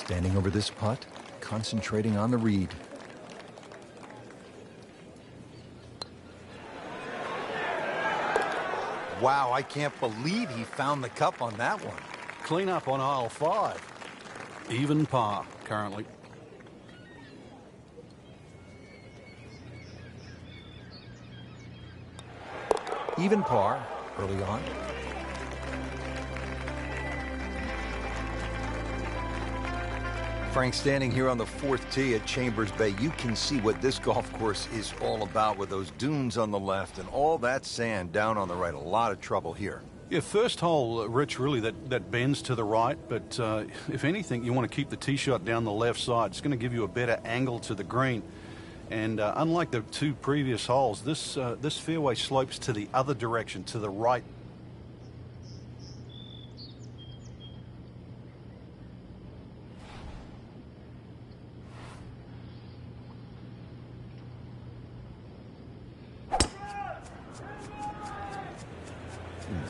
Standing over this putt, concentrating on the read. Wow, I can't believe he found the cup on that one. Clean up on aisle 5. Even par currently. Even par early on. Frank, standing here on the 4th tee at Chambers Bay, you can see what this golf course is all about with those dunes on the left and all that sand down on the right. A lot of trouble here. Yeah, first hole, Rich, really that bends to the right, but if anything, you want to keep the tee shot down the left side. It's going to give you a better angle to the green. And unlike the 2 previous holes, this fairway slopes to the other direction, to the right.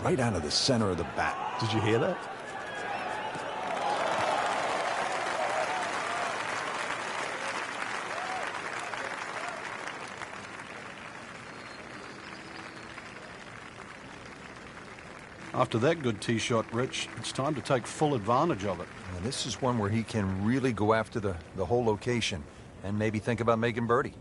Right out of the center of the bat. Did you hear that? After that good tee shot, Rich, it's time to take full advantage of it. And this is one where he can really go after the whole location and maybe think about making birdie.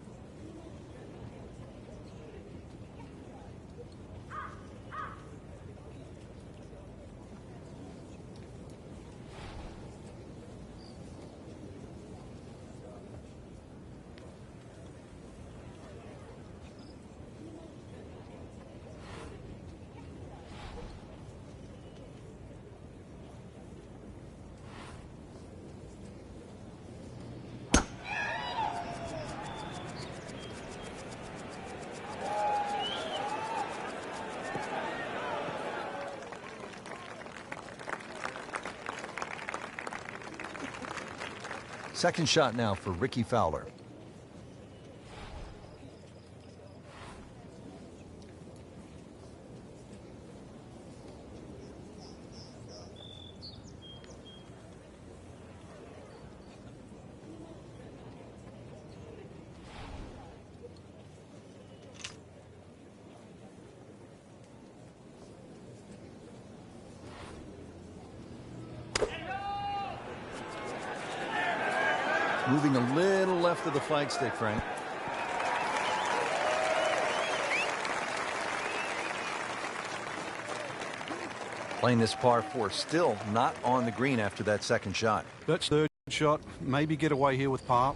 Second shot now for Rickie Fowler. Moving a little left of the flagstick, Frank. Playing this par 4, still not on the green after that second shot. That's third shot. Maybe get away here with par.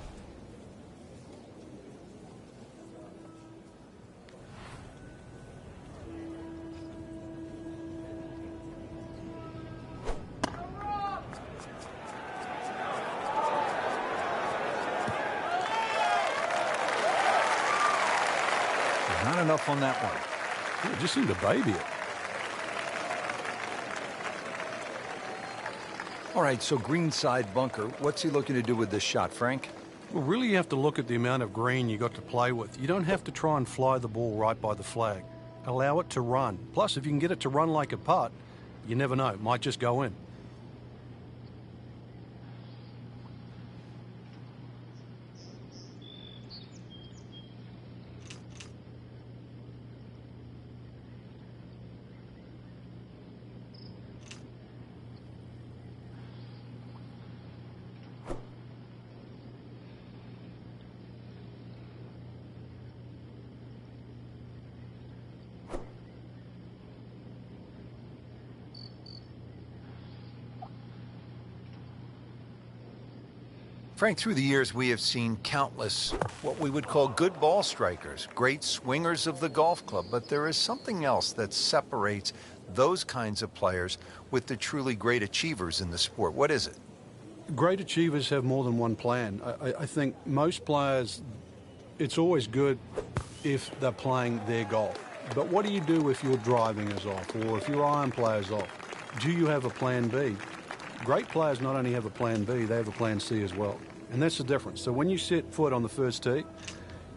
Not enough on that one. Yeah, just seemed to baby it. All right, so greenside bunker. What's he looking to do with this shot, Frank? Well, really you have to look at the amount of green you got to play with. You don't have to try and fly the ball right by the flag. Allow it to run. Plus, if you can get it to run like a putt, you never know. It might just go in. Frank, through the years, we have seen countless what we would call good ball strikers, great swingers of the golf club, but there is something else that separates those kinds of players with the truly great achievers in the sport. What is it? Great achievers have more than one plan. I think most players, it's always good if they're playing their golf. But what do you do if your driving is off or if your iron play is off? Do you have a plan B? Great players not only have a plan B, they have a plan C as well. And that's the difference. So when you set foot on the first tee,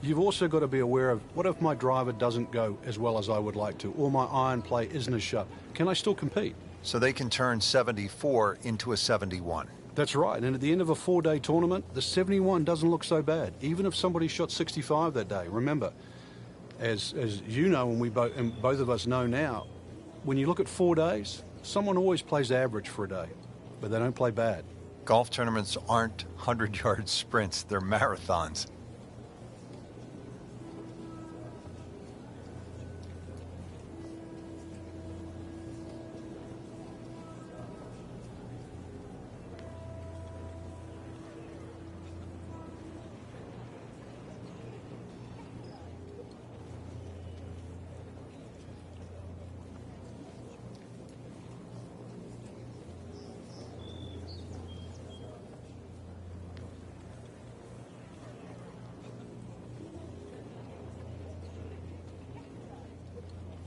you've also got to be aware of, what if my driver doesn't go as well as I would like to, or my iron play isn't as sharp? Can I still compete? So they can turn 74 into a 71. That's right, and at the end of a 4-day tournament, the 71 doesn't look so bad, even if somebody shot 65 that day. Remember, as you know, and both of us know now, when you look at 4 days, someone always plays average for a day, but they don't play bad. Golf tournaments aren't 100-yard sprints, they're marathons.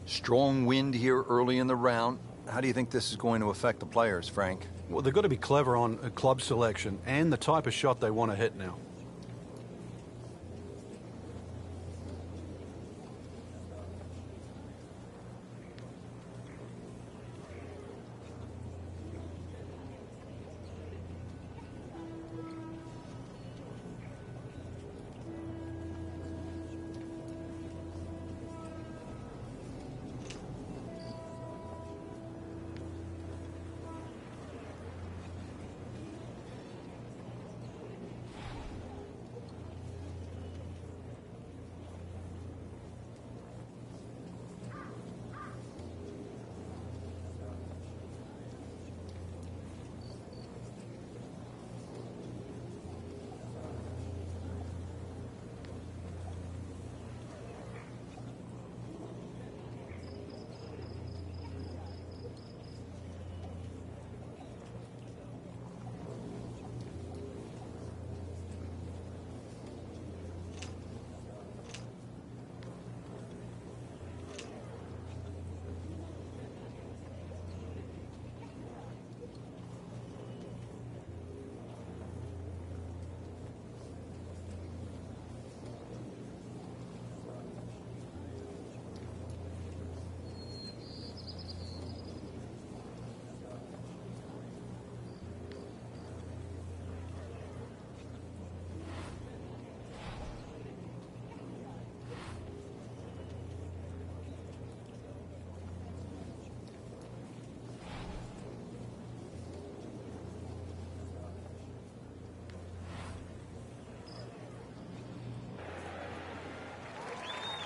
Strong wind here early in the round. How do you think this is going to affect the players, Frank? Well, they've got to be clever on a club selection and the type of shot they want to hit now.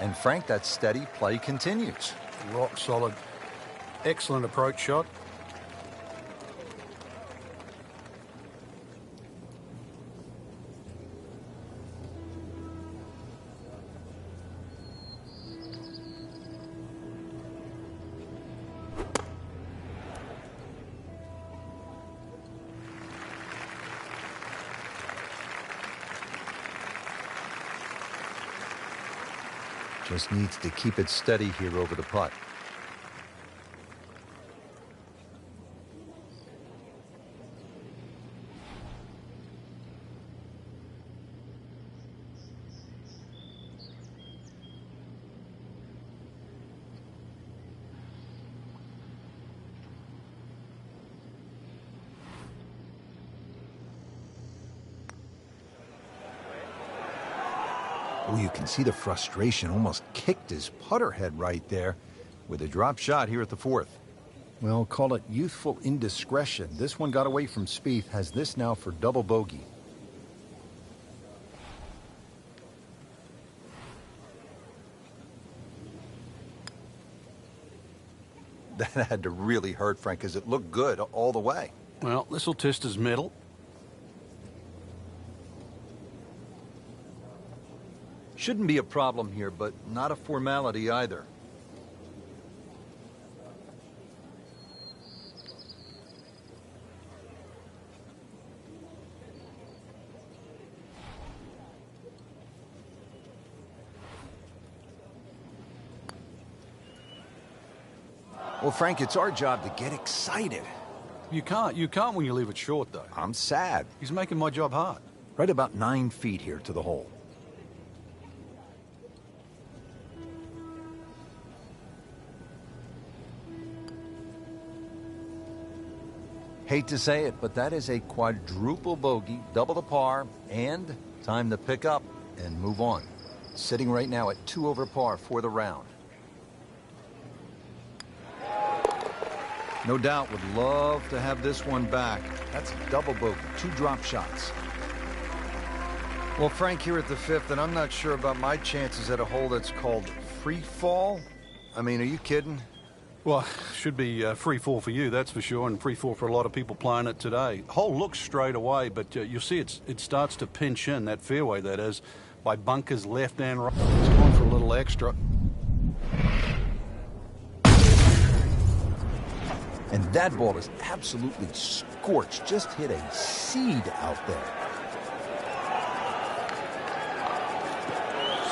And Frank, that steady play continues. Rock solid. Excellent approach shot. Just needs to keep it steady here over the putt. Oh, you can see the frustration. Almost kicked his putter head right there with a drop shot here at the fourth. Well, call it youthful indiscretion. This one got away from Spieth. Has this now for double bogey. That had to really hurt, Frank, because it looked good all the way. Well, this will test his mettle. Shouldn't be a problem here, but not a formality either. Well, Frank, it's our job to get excited. You can't when you leave it short, though. I'm sad. He's making my job hard. Right about 9 feet here to the hole. Hate to say it, but that is a quadruple bogey, double the par, and time to pick up and move on. Sitting right now at 2 over par for the round. No doubt would love to have this one back. That's a double bogey, 2 drop shots. Well, Frank, here at the 5th, and I'm not sure about my chances at a hole that's called free fall. I mean, are you kidding? Well, should be free fall for you, that's for sure, and free fall for a lot of people playing it today. Hole looks straight away, but you'll see it starts to pinch in, that fairway that is, by bunkers left and right. It's going for a little extra. And that ball is absolutely scorched. Just hit a seed out there.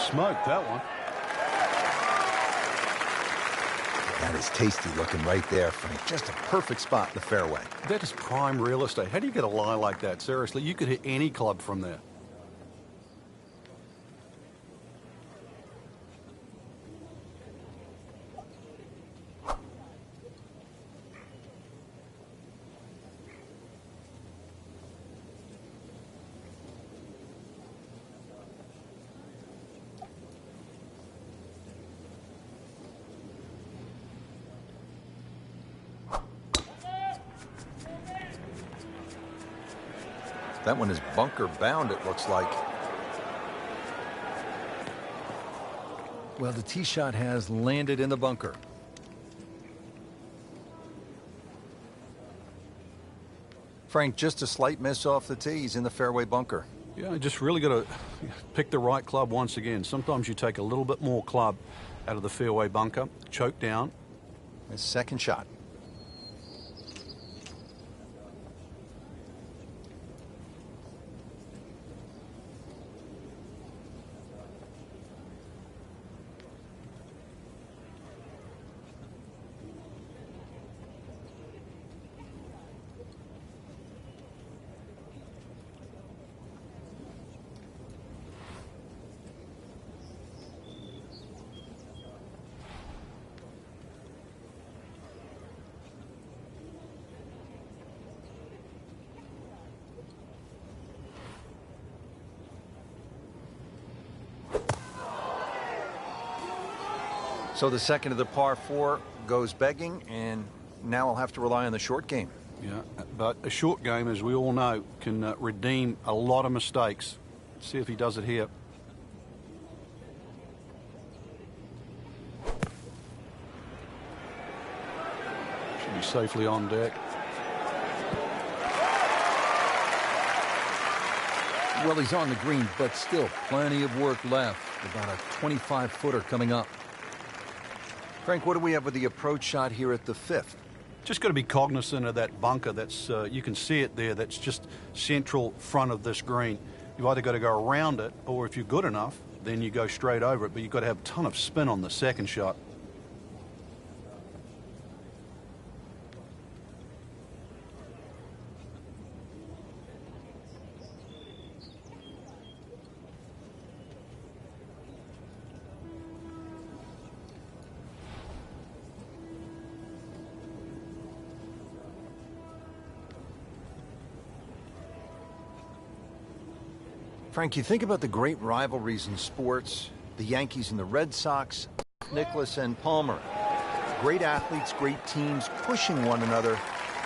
Smoked that one. That is tasty looking right there, Frank. Just a perfect spot in the fairway. That is prime real estate. How do you get a lie like that? Seriously, you could hit any club from there. That one is bunker bound, it looks like. Well, the tee shot has landed in the bunker. Frank, just a slight miss off the tee. He's in the fairway bunker. Yeah, just really got to pick the right club once again. Sometimes you take a little bit more club out of the fairway bunker, choke down. His second shot. So the second of the par 4 goes begging, and now I'll have to rely on the short game. Yeah, but a short game, as we all know, can redeem a lot of mistakes. Let's see if he does it here. Should be safely on deck. Well, he's on the green, but still plenty of work left. About a 25-footer coming up. Frank, what do we have with the approach shot here at the 5th? Just got to be cognizant of that bunker. That's you can see it there. That's just central front of this green. You've either got to go around it, or if you're good enough, then you go straight over it. But you've got to have a ton of spin on the second shot. Frank, you think about the great rivalries in sports, the Yankees and the Red Sox, Nicklaus and Palmer. Great athletes, great teams pushing one another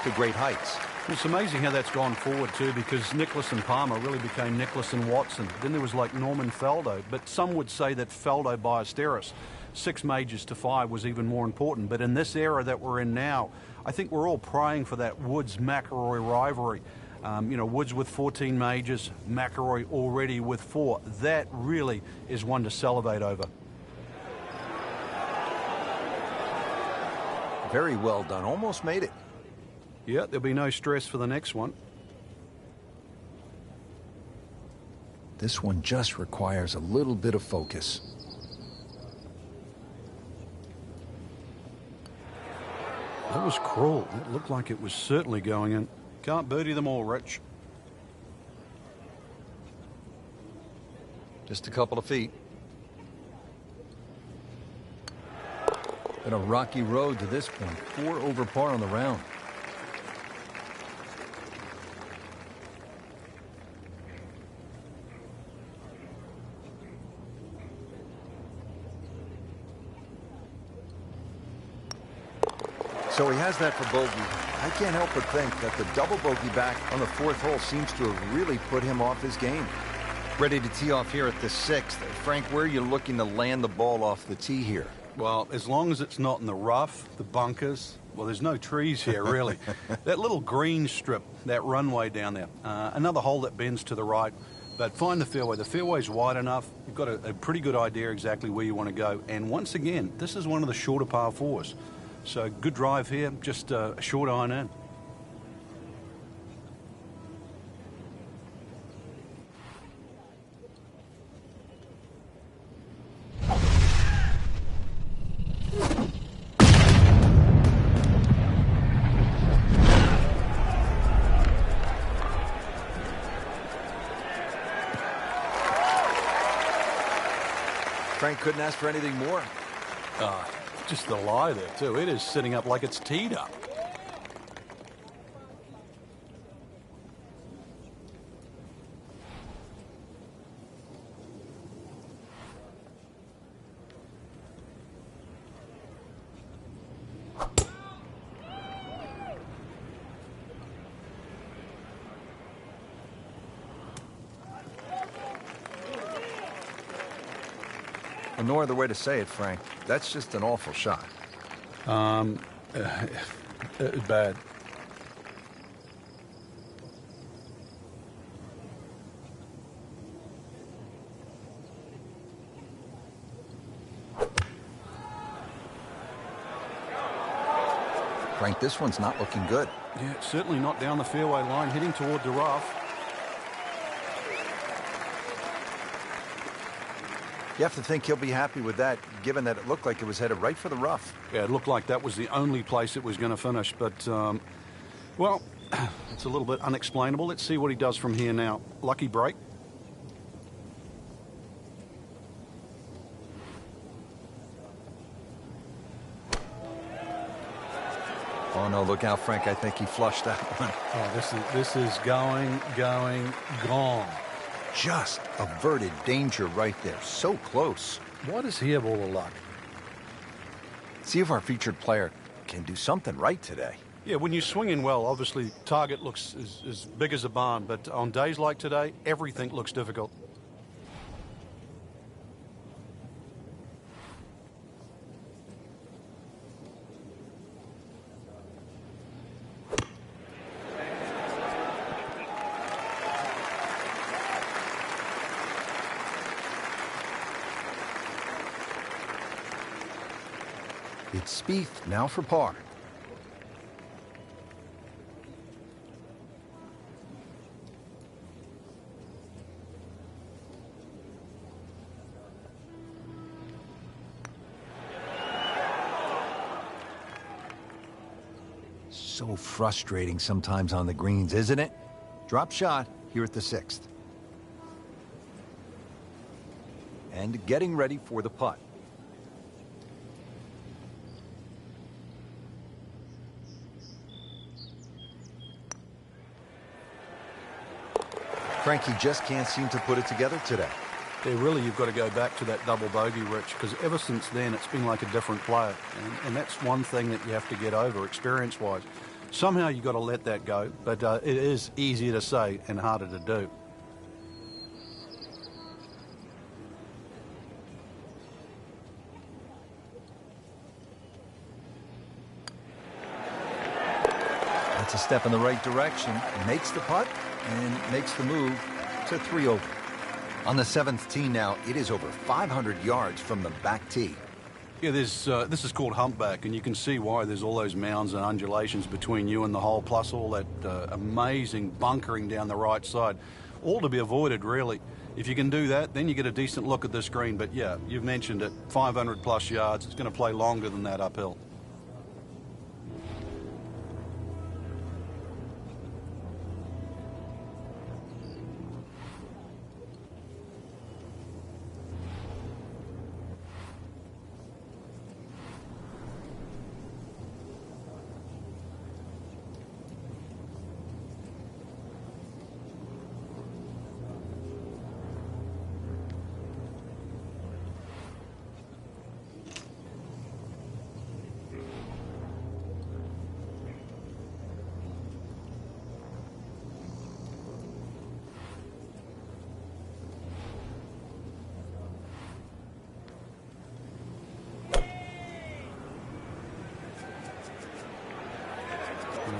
to great heights. It's amazing how that's gone forward too, because Nicklaus and Palmer really became Nicklaus and Watson. Then there was like Norman Faldo, but some would say that Faldo Ballesteros, 6 majors to 5, was even more important. But in this era that we're in now, I think we're all praying for that Woods-McIlroy rivalry. You know, Woods with 14 majors, McIlroy already with 4. That really is one to salivate over. Very well done. Almost made it. Yeah, there'll be no stress for the next one. This one just requires a little bit of focus. That was cruel. It looked like it was certainly going in. Can't birdie them all, Rich. Just a couple of feet. Been a rocky road to this point. 4 over par on the round. So he has that for bogey. I can't help but think that the double bogey back on the fourth hole seems to have really put him off his game. Ready to tee off here at the sixth. Frank, where are you looking to land the ball off the tee here? Well, as long as it's not in the rough, the bunkers, well, there's no trees here, really. That little green strip, that runway down there, another hole that bends to the right, but find the fairway. The fairway's wide enough. You've got a pretty good idea exactly where you want to go. And once again, this is one of the shorter par fours. So good drive here, just a short iron in. Frank couldn't ask for anything more. Just the lie there, too. It is sitting up like it's teed up. Well, no other way to say it, Frank. That's just an awful shot. Bad. Frank, this one's not looking good. Yeah, certainly not down the fairway line, heading toward the rough. You have to think he'll be happy with that, given that it looked like it was headed right for the rough. Yeah, it looked like that was the only place it was going to finish, but, well, it's a little bit unexplainable. Let's see what he does from here now. Lucky break. Oh, no, look out, Frank. I think he flushed that one. Oh, this is going, gone. Just averted danger right there. So close. Why does he have all the luck? See if our featured player can do something right today. Yeah, when you swing in well, obviously target looks as big as a barn, but on days like today, everything looks difficult. It's Spieth now for par. So frustrating sometimes on the greens, isn't it? Drop shot here at the sixth. And getting ready for the putt. Frankie just can't seem to put it together today. Yeah, really, you've got to go back to that double bogey, Rich, because ever since then, it's been like a different player. And that's one thing that you have to get over, experience-wise. Somehow you've got to let that go, but it is easier to say and harder to do. That's a step in the right direction. Makes the putt and makes the move to 3 over. On the seventh tee now, it is over 500 yards from the back tee. Yeah, this is called humpback, and you can see why there's all those mounds and undulations between you and the hole, plus all that amazing bunkering down the right side. All to be avoided, really. If you can do that, then you get a decent look at this green. But yeah, you've mentioned it, 500 plus yards. It's going to play longer than that uphill.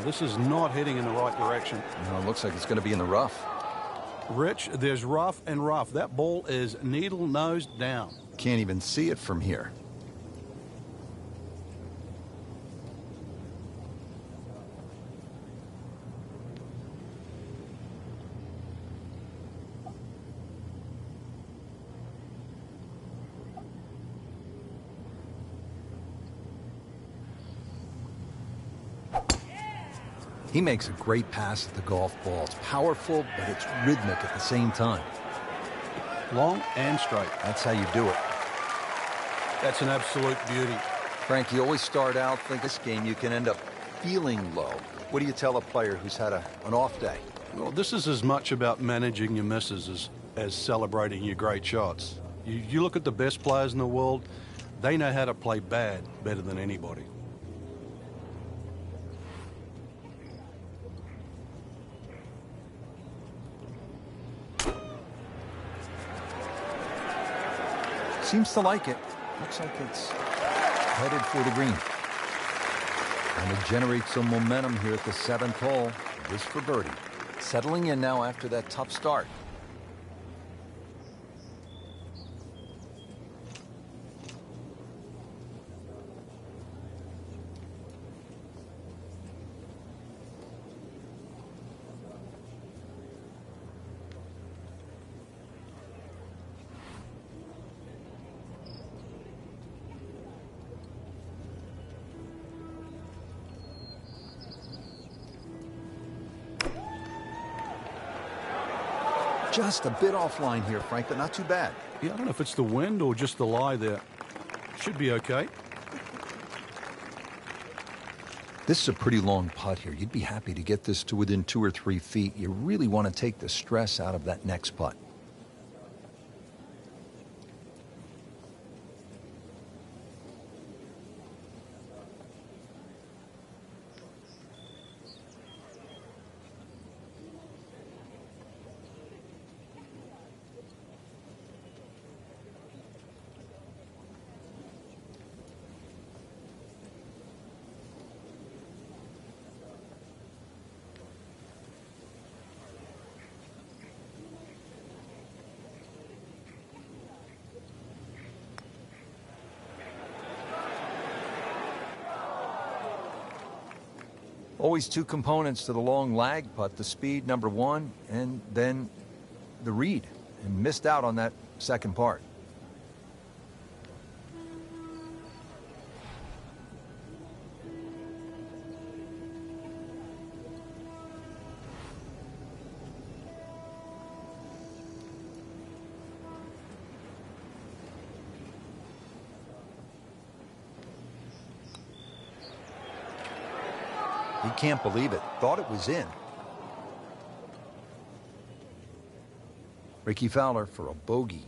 this is not heading in the right direction. No, it looks like it's going to be in the rough. Rich, there's rough and rough. That ball is needle-nosed down. Can't even see it from here. He makes a great pass at the golf ball. It's powerful, but it's rhythmic at the same time. Long and straight. That's how you do it. That's an absolute beauty. Frank, you always start out thinking this game you can end up feeling low. What do you tell a player who's had an off day? Well, this is as much about managing your misses as celebrating your great shots. You look at the best players in the world, they know how to play bad better than anybody. Seems to like it. Looks like it's headed for the green. And to generate some momentum here at the 7th hole. This for birdie. Settling in now after that tough start. Just a bit offline here, Frank, but not too bad. Yeah, I don't know if it's the wind or just the lie there. Should be okay. This is a pretty long putt here. You'd be happy to get this to within 2 or 3 feet. You really want to take the stress out of that next putt. Always two components to the long lag putt, the speed, number one, and then the read. And missed out on that second part. He can't believe it. Thought it was in. Rickie Fowler for a bogey.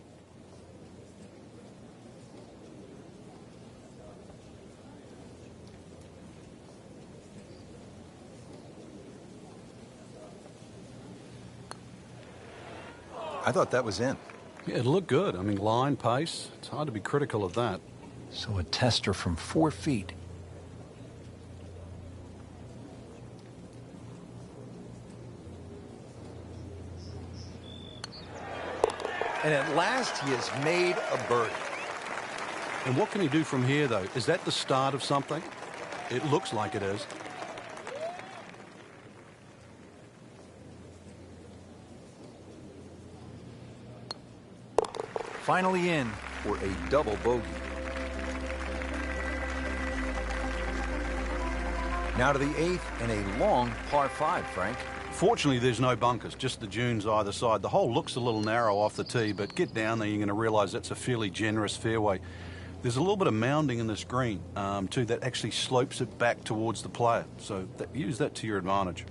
I thought that was in. Yeah, it looked good. I mean, line, pace. It's hard to be critical of that. So a tester from 4 feet. And at last, he has made a birdie. And what can he do from here, though? Is that the start of something? It looks like it is. Finally in for a double bogey. Now to the 8th and a long par 5, Frank. Fortunately, there's no bunkers, just the dunes either side. The hole looks a little narrow off the tee, but get down there, you're going to realize that's a fairly generous fairway. There's a little bit of mounding in this green, too, that actually slopes it back towards the player. So use that to your advantage.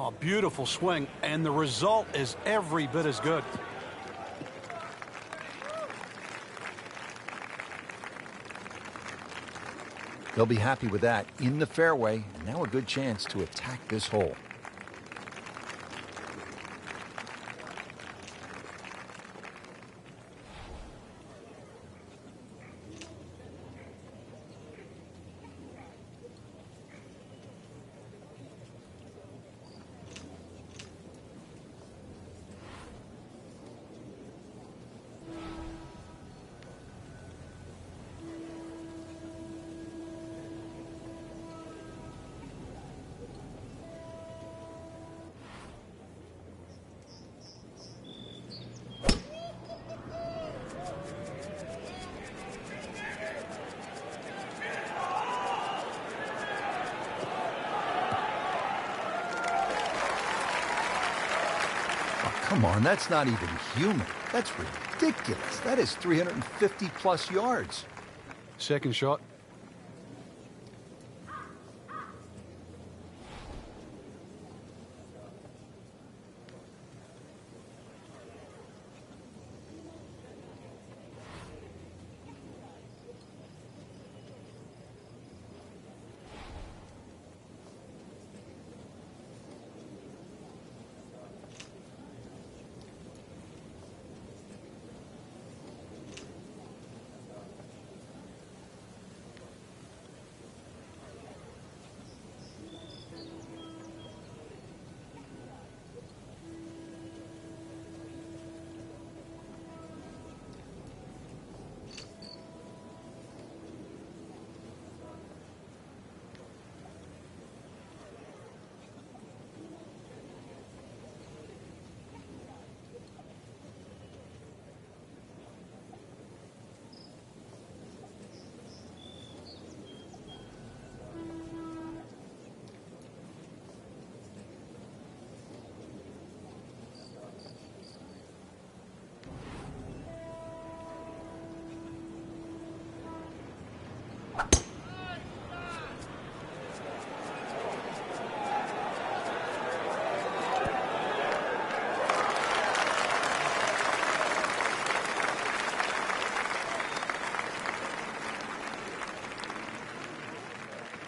Oh, beautiful swing, and the result is every bit as good. They'll be happy with that in the fairway. Now a good chance to attack this hole. Come on, that's not even human. That's ridiculous. That is 350 plus yards. Second shot.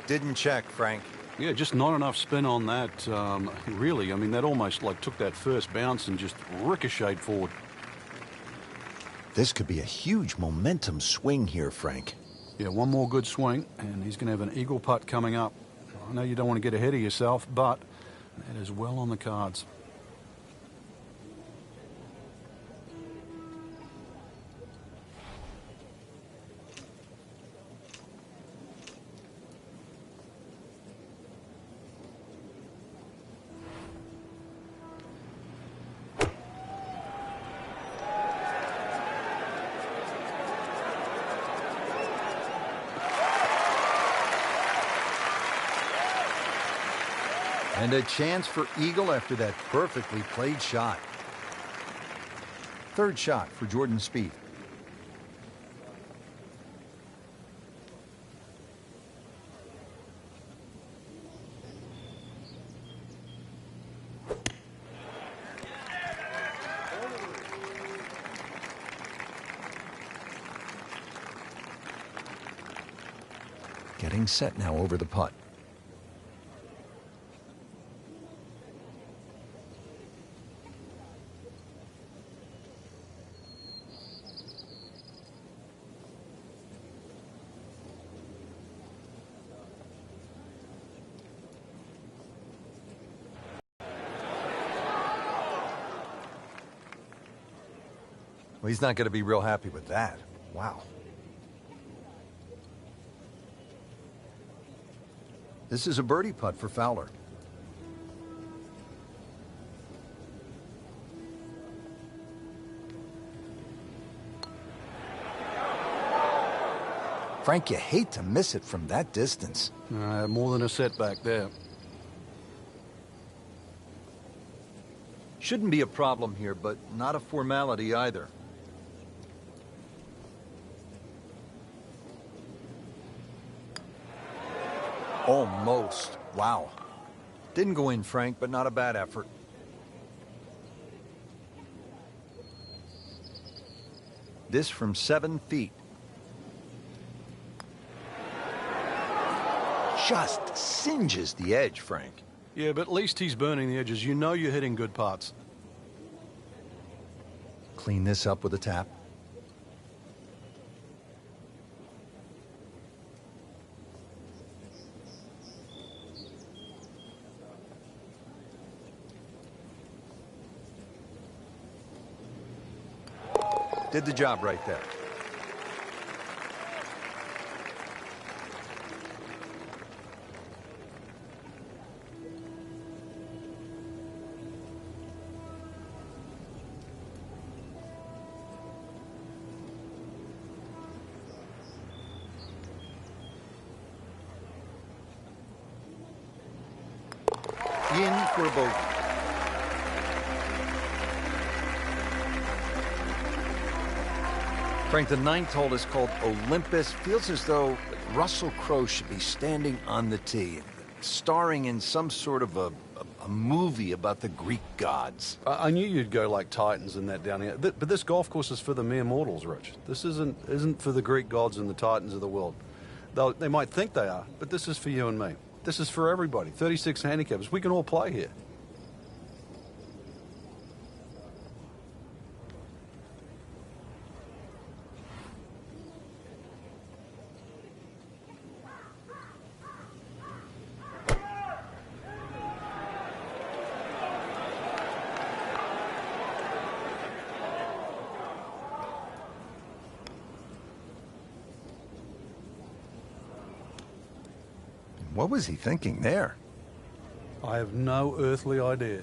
Didn't check, Frank. Yeah, just not enough spin on that. Really, I mean, that almost like took that first bounce and just ricocheted forward. This could be a huge momentum swing here, Frank. Yeah, one more good swing, and he's going to have an eagle putt coming up. I know you don't want to get ahead of yourself, but that is well on the cards. And a chance for eagle after that perfectly played shot. Third shot for Jordan Spieth. Getting set now over the putt. Well, he's not going to be real happy with that. Wow. This is a birdie putt for Fowler. Frank, you hate to miss it from that distance. More than a setback there. Shouldn't be a problem here, but not a formality either. Almost. Wow. Didn't go in, Frank, but not a bad effort. This from 7 feet. Just singes the edge, Frank. Yeah, but at least he's burning the edges. You know you're hitting good parts. Clean this up with a tap. Did the job right there. In for a bogey. Frank, the 9th hole is called Olympus. Feels as though Russell Crowe should be standing on the tee, starring in some sort of a movie about the Greek gods. I knew you'd go like Titans and that down here. But this golf course is for the mere mortals, Rich. This isn't for the Greek gods and the Titans of the world. They might think they are, but this is for you and me. This is for everybody. 36 handicappers. We can all play here. What was he thinking there? I have no earthly idea.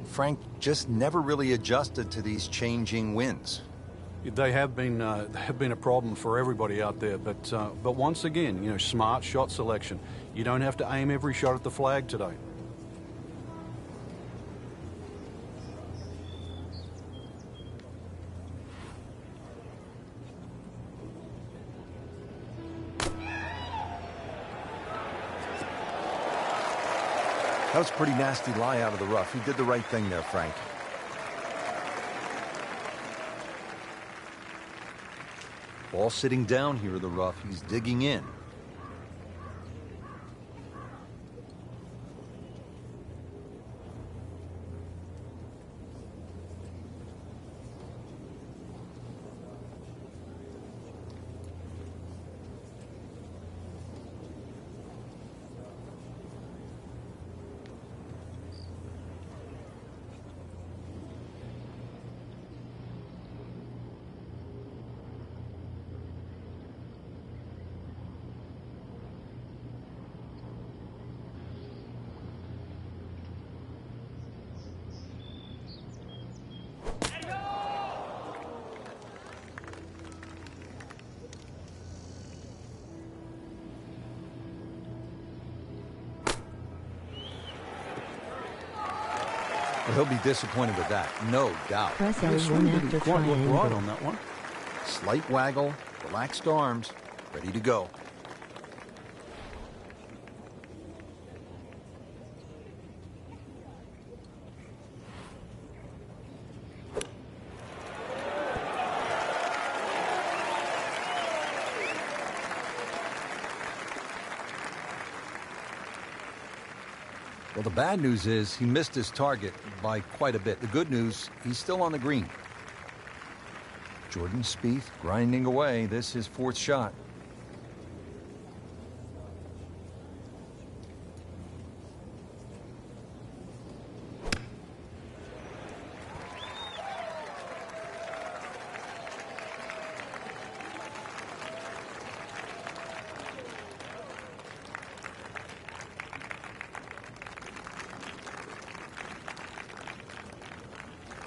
Frank just never really adjusted to these changing winds. They have been a problem for everybody out there, but once again, you know, smart shot selection. You don't have to aim every shot at the flag today. That was a pretty nasty lie out of the rough. He did the right thing there, Frank. Ball sitting down here in the rough. He's digging in. Well, he'll be disappointed with that, no doubt. Press The swing L1 didn't after quite look right triangle. on that one. Slight waggle, relaxed arms, ready to go. Well, the bad news is he missed his target by quite a bit. The good news, he's still on the green. Jordan Spieth grinding away. This is his fourth shot.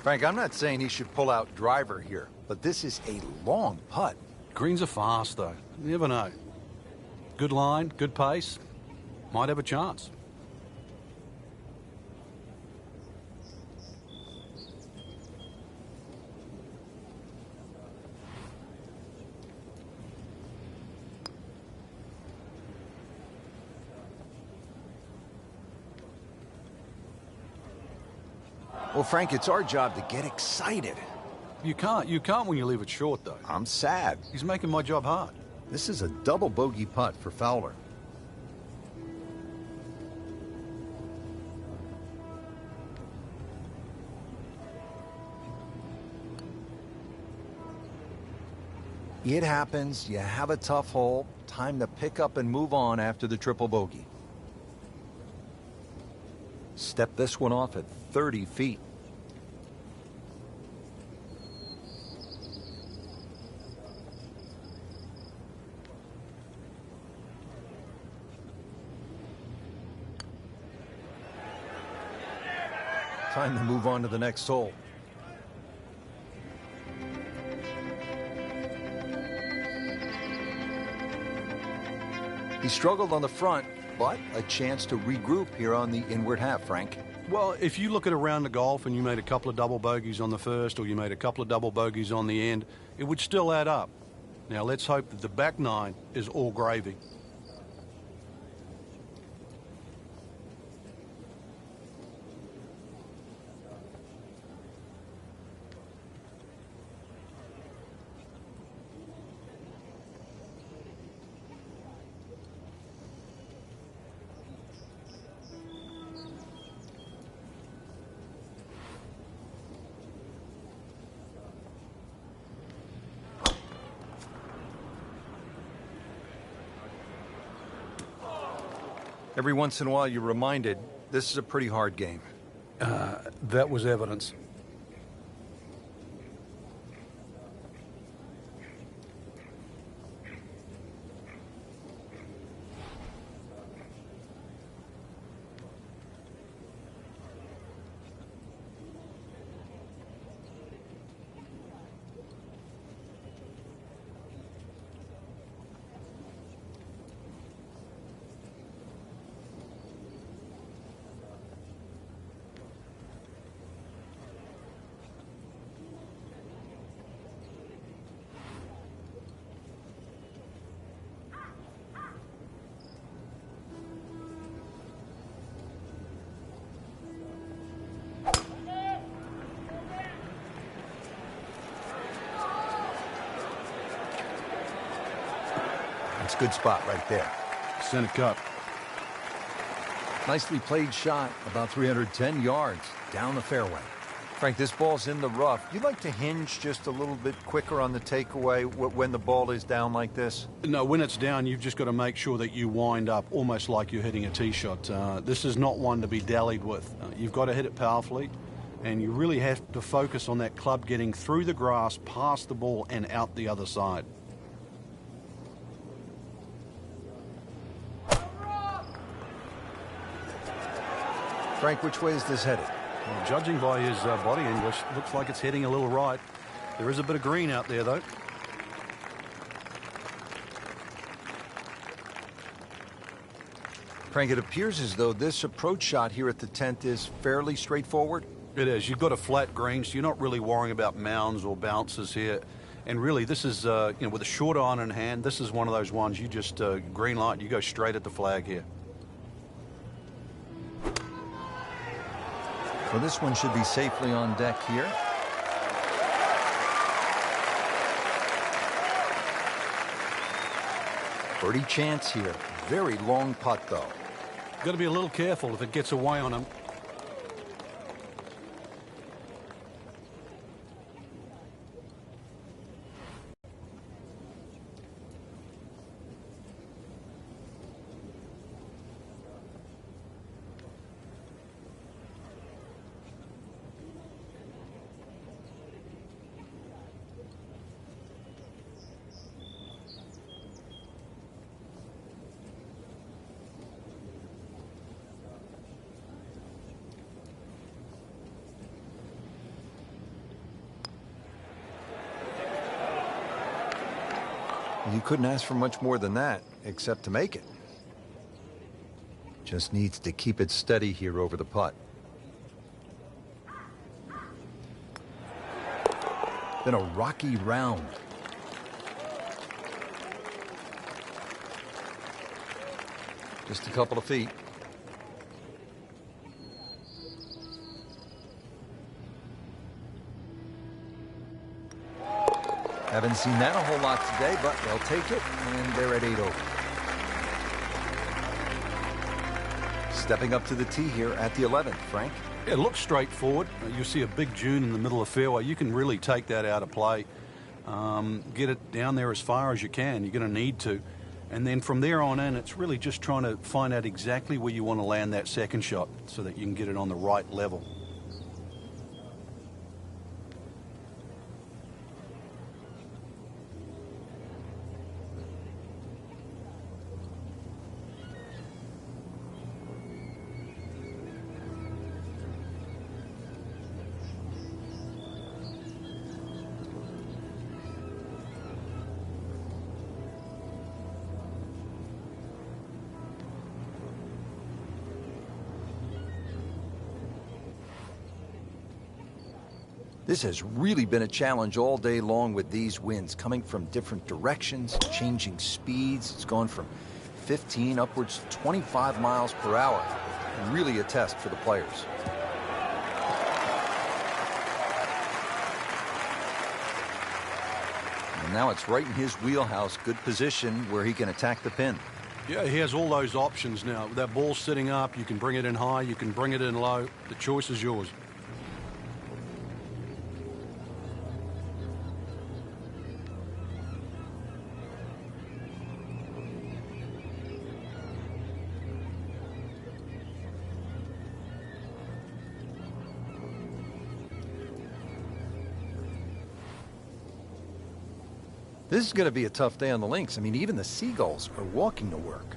Frank, I'm not saying he should pull out driver here, but this is a long putt. Greens are fast, though. You never know. Good line, good pace. Might have a chance. Well, Frank, it's our job to get excited. You can't when you leave it short, though. I'm sad. He's making my job hard. This is a double bogey putt for Fowler. It happens. You have a tough hole. Time to pick up and move on after the triple bogey. Step this one off at 30 feet. Time to move on to the next hole. He struggled on the front, but a chance to regroup here on the inward half, Frank. Well, if you look at a round of golf and you made a couple of double bogeys on the first or you made a couple of double bogeys on the end, it would still add up. Now, let's hope that the back nine is all gravy. Every once in a while, you're reminded this is a pretty hard game. That was evidence. It's a good spot right there. Center cut. Nicely played shot, about 310 yards down the fairway. Frank, this ball's in the rough. You like to hinge just a little bit quicker on the takeaway when the ball is down like this? No, when it's down, you've just got to make sure that you wind up almost like you're hitting a tee shot. This is not one to be dallied with. You've got to hit it powerfully, and you really have to focus on that club getting through the grass, past the ball, and out the other side. Frank, which way is this headed? Well, judging by his body English, looks like it's heading a little right. There is a bit of green out there, though. Frank, it appears as though this approach shot here at the 10th is fairly straightforward. It is. You've got a flat green, so you're not really worrying about mounds or bounces here. And really, this is, with a short iron in hand, this is one of those ones you just green light, you go straight at the flag here. Well, this one should be safely on deck here. Birdie chance here. Very long putt, though. Got to be a little careful if it gets away on him. You couldn't ask for much more than that, except to make it. Just needs to keep it steady here over the putt. Been a rocky round. Just a couple of feet. Haven't seen that a whole lot today, but they'll take it, and they're at 8 over. Stepping up to the tee here at the 11th, Frank. It looks straightforward. You see a big dune in the middle of the fairway. You can really take that out of play. Get it down there as far as you can. You're going to need to. And then from there on in, it's really just trying to find out exactly where you want to land that second shot so that you can get it on the right level. This has really been a challenge all day long with these winds coming from different directions, changing speeds. It's gone from 15 upwards to 25 miles per hour. Really a test for the players. And now it's right in his wheelhouse. Good position where he can attack the pin. Yeah, he has all those options now. That ball's sitting up. You can bring it in high. You can bring it in low. The choice is yours. This is going to be a tough day on the links. I mean, even the seagulls are walking to work.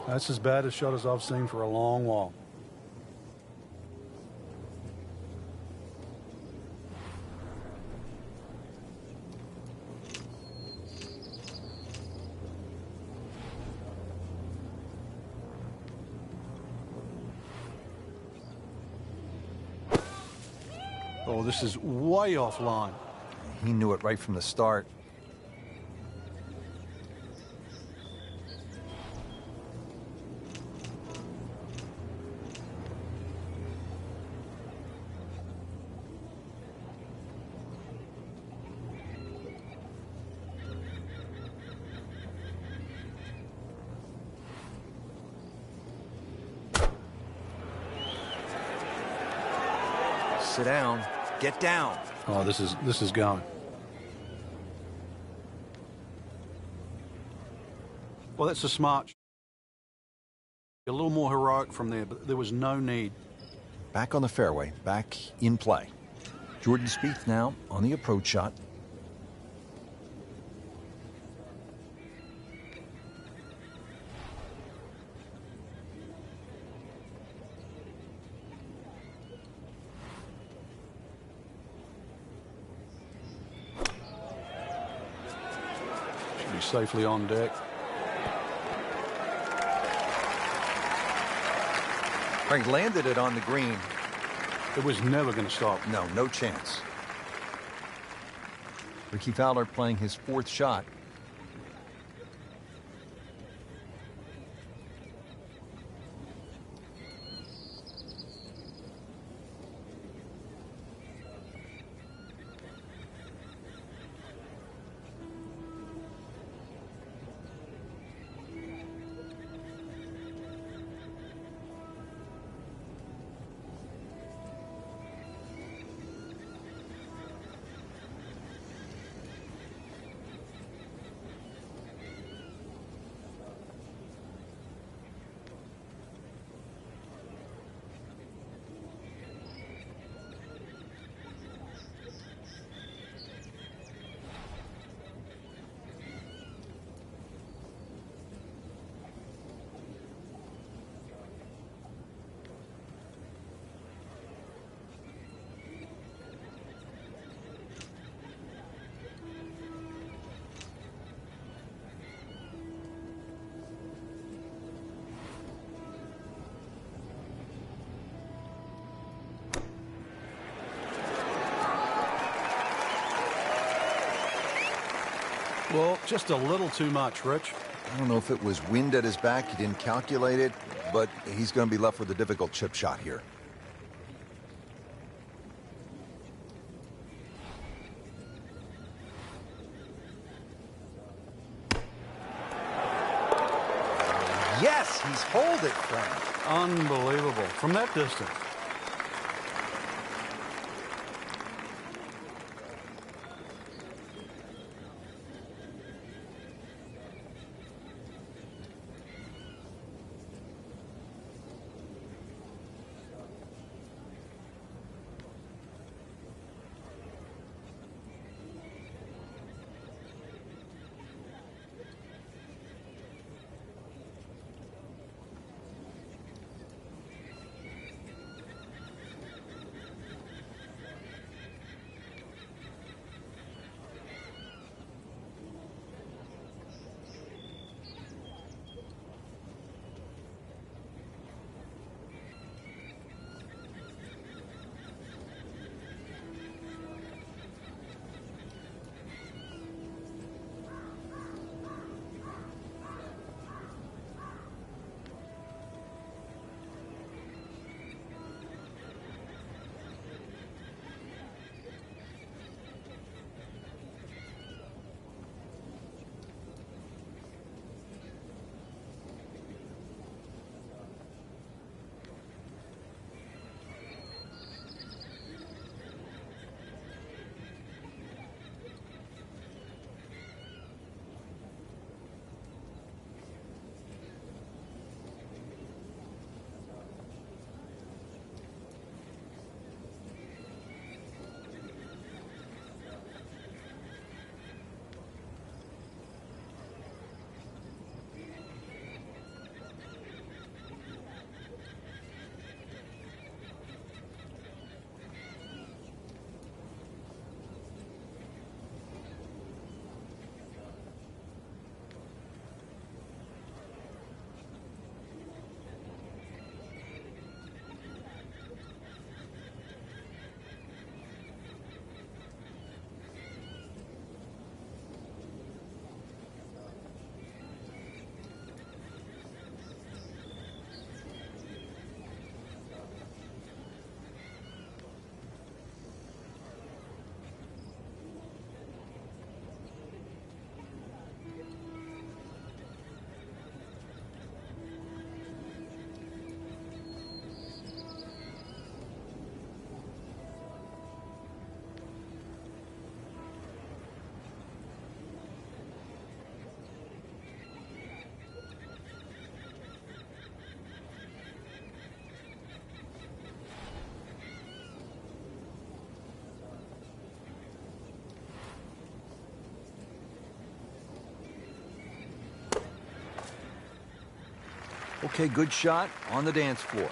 That's as bad a shot as I've seen for a long while. Oh, this is way offline. He knew it right from the start. Sit down. Get down. Oh, this is going. Well, that's a smart. A little more heroic from there, but there was no need. Back on the fairway. Back in play. Jordan Spieth now on the approach shot. safely on deck. Frank landed it on the green. It was never going to stop. No, no chance. Ricky Fowler playing his fourth shot. Well, just a little too much, Rich. I don't know if it was wind at his back. He didn't calculate it, but he's going to be left with a difficult chip shot here. Yes, he's holed it, Frank. Unbelievable. From that distance. Okay, good shot on the dance floor.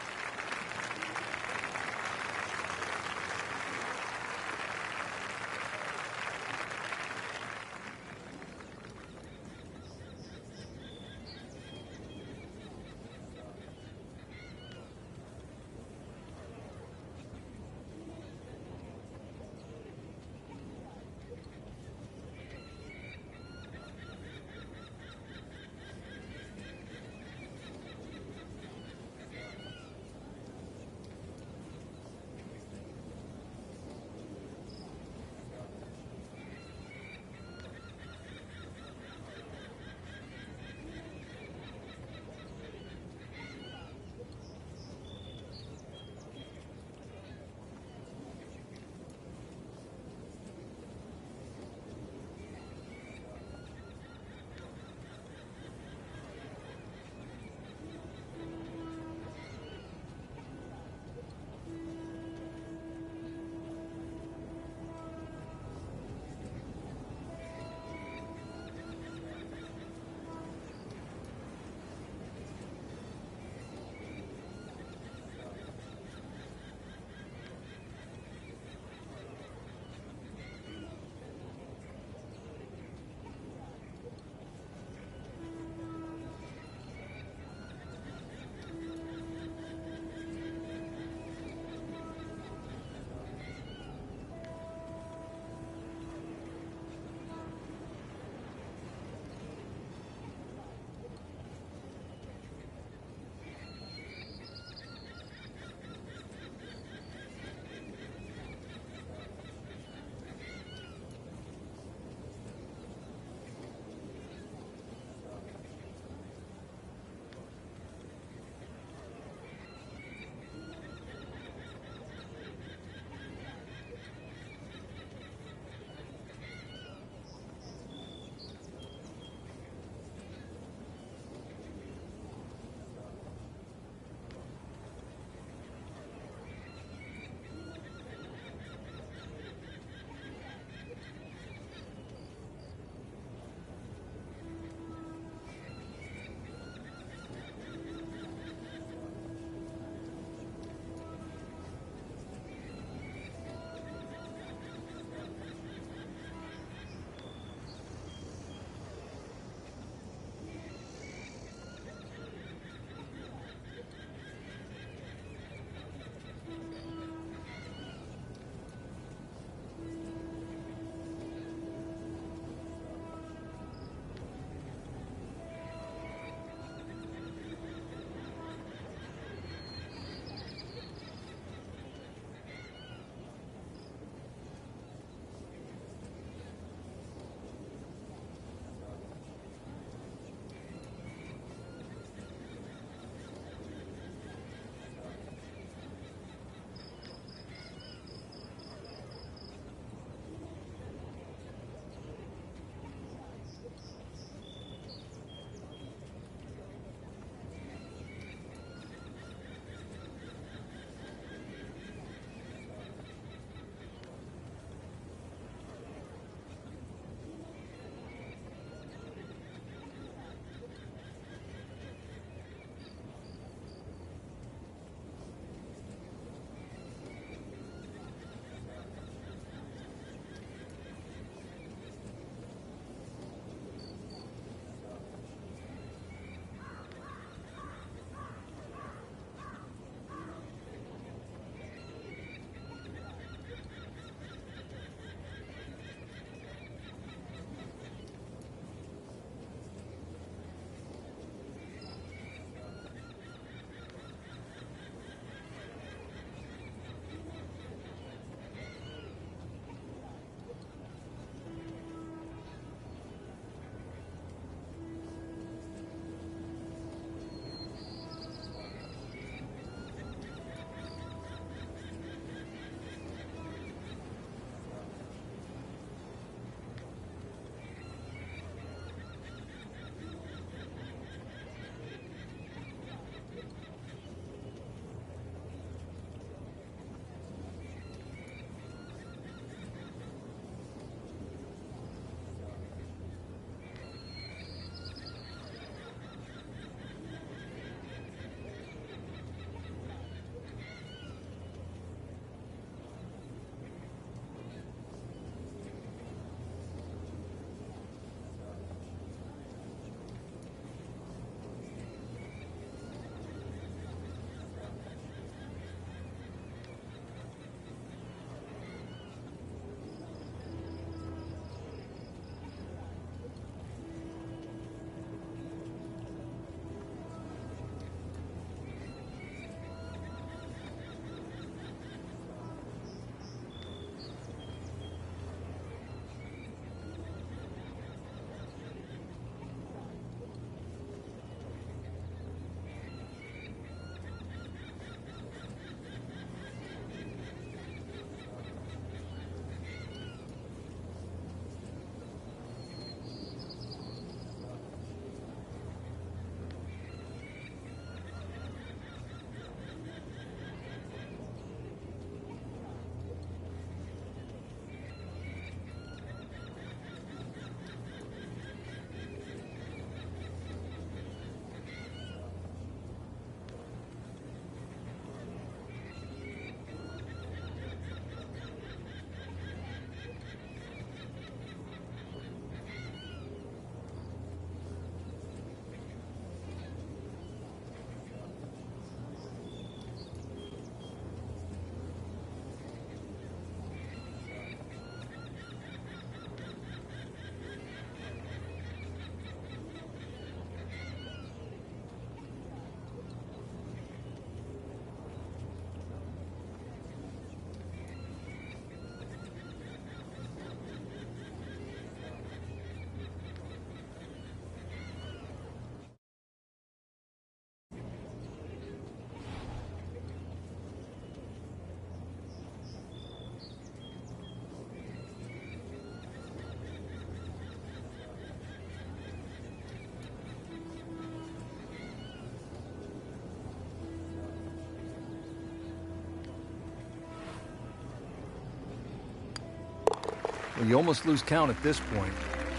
Well, you almost lose count at this point.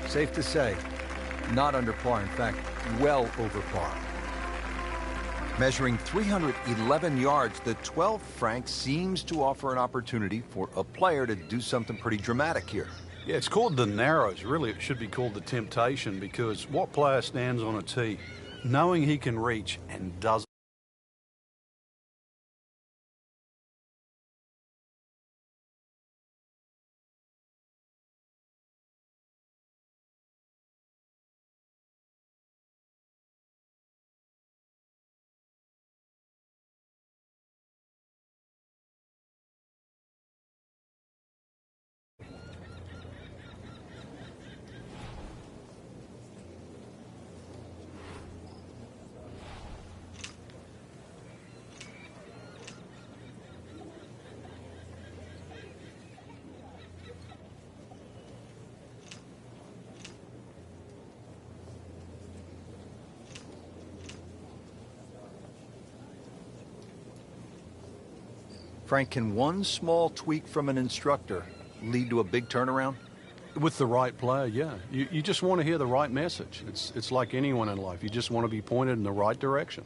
Safe to say, not under par. In fact, well over par. Measuring 311 yards, the 12th Frank seems to offer an opportunity for a player to do something pretty dramatic here. Yeah, it's called the Narrows. Really, it should be called the Temptation, because what player stands on a tee knowing he can reach and doesn't? Frank, can one small tweak from an instructor lead to a big turnaround? With the right player, yeah. You just want to hear the right message. It's like anyone in life. You just want to be pointed in the right direction.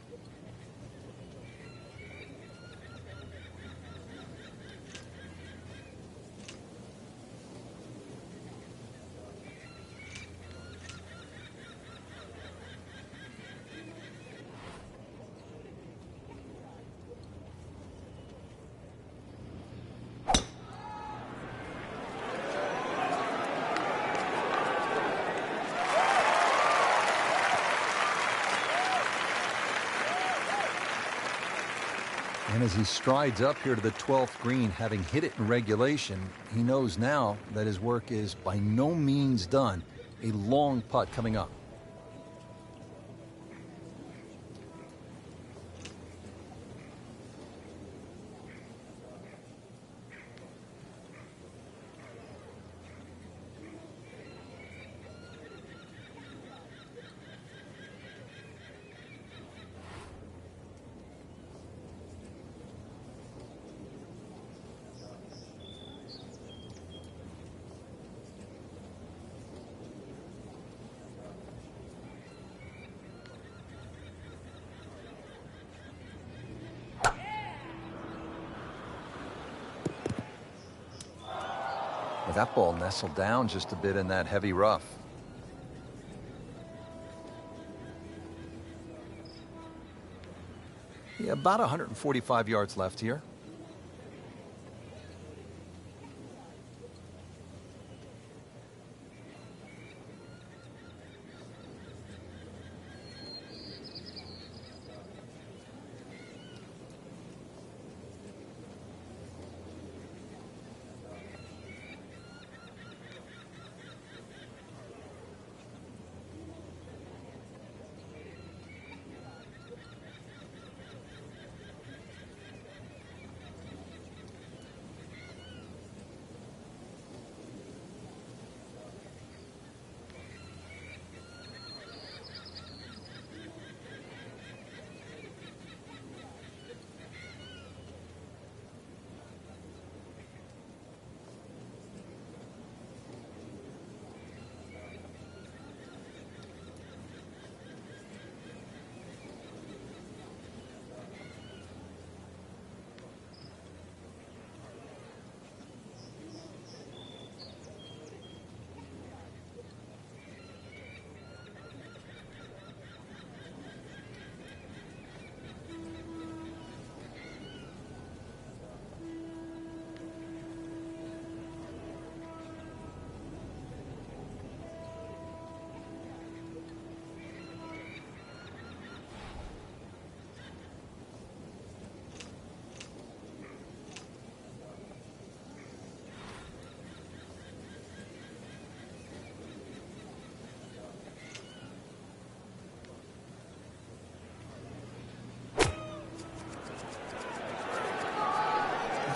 And as he strides up here to the 12th green, having hit it in regulation, he knows now that his work is by no means done. A long putt coming up. Well, that ball nestled down just a bit in that heavy rough. Yeah, about 145 yards left here.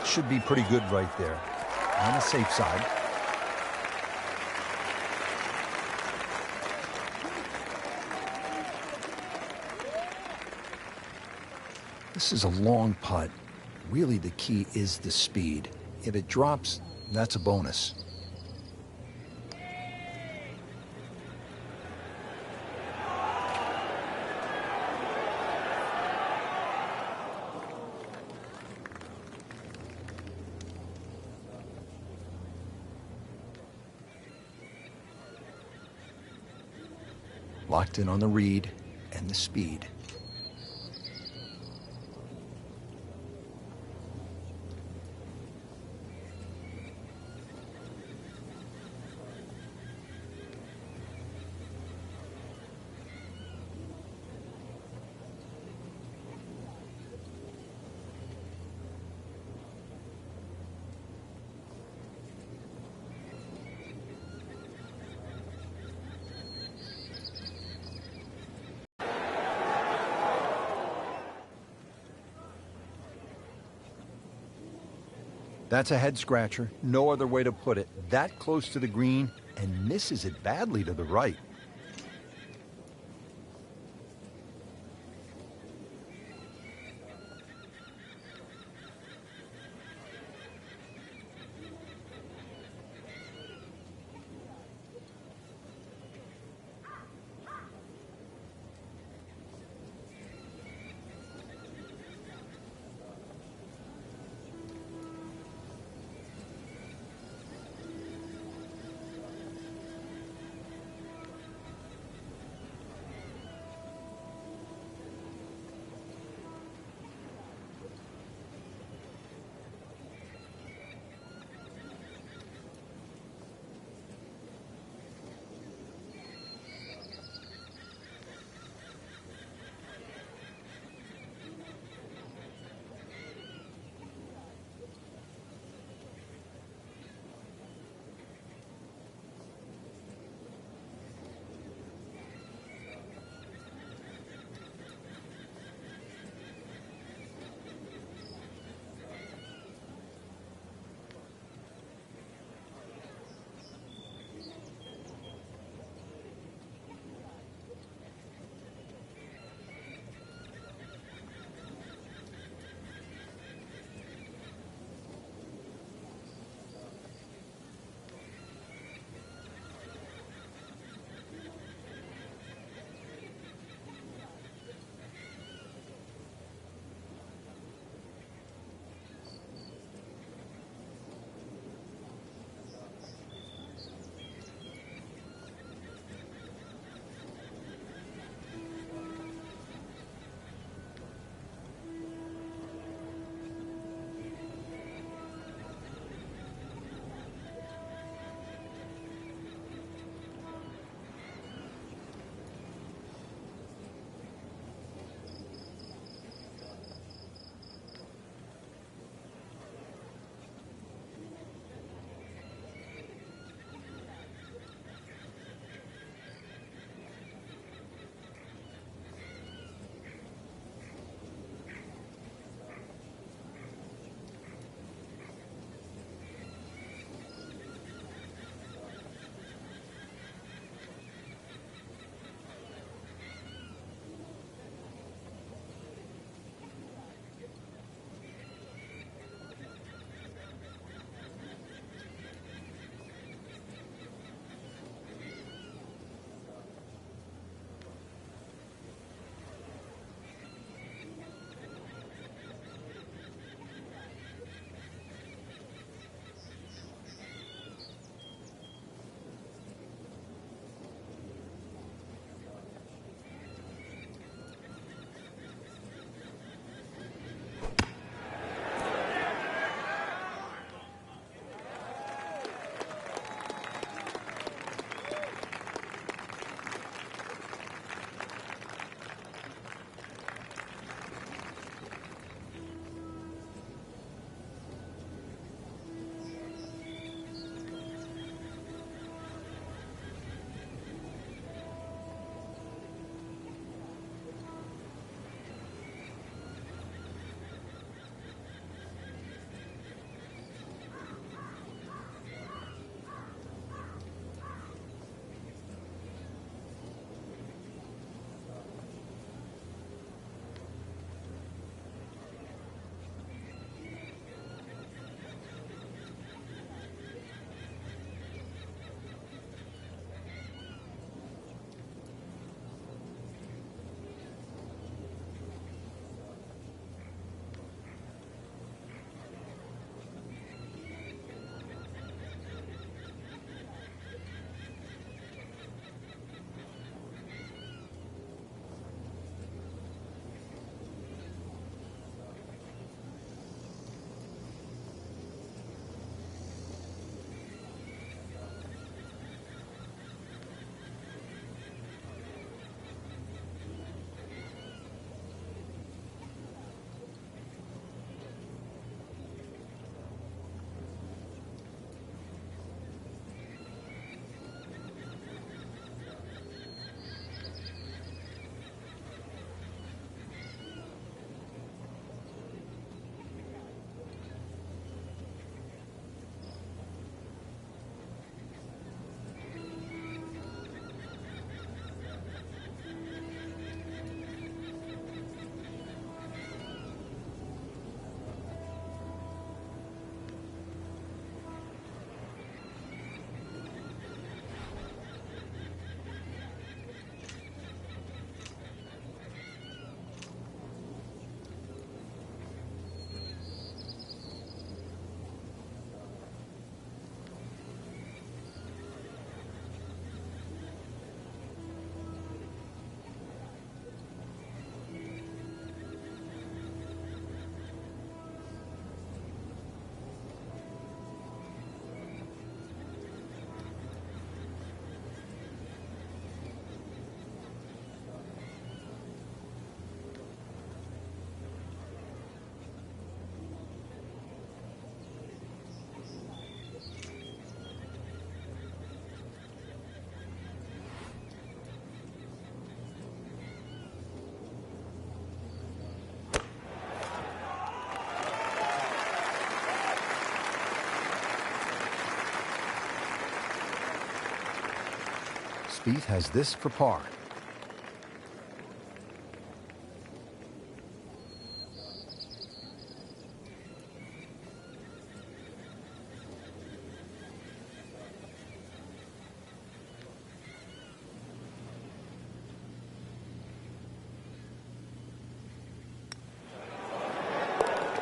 Should be pretty good right there. On the safe side. This is a long putt. Really, the key is the speed. If it drops, that's a bonus. Locked in on the read and the speed. That's a head scratcher. No other way to put it. That close to the green and misses it badly to the right. Spieth has this for par.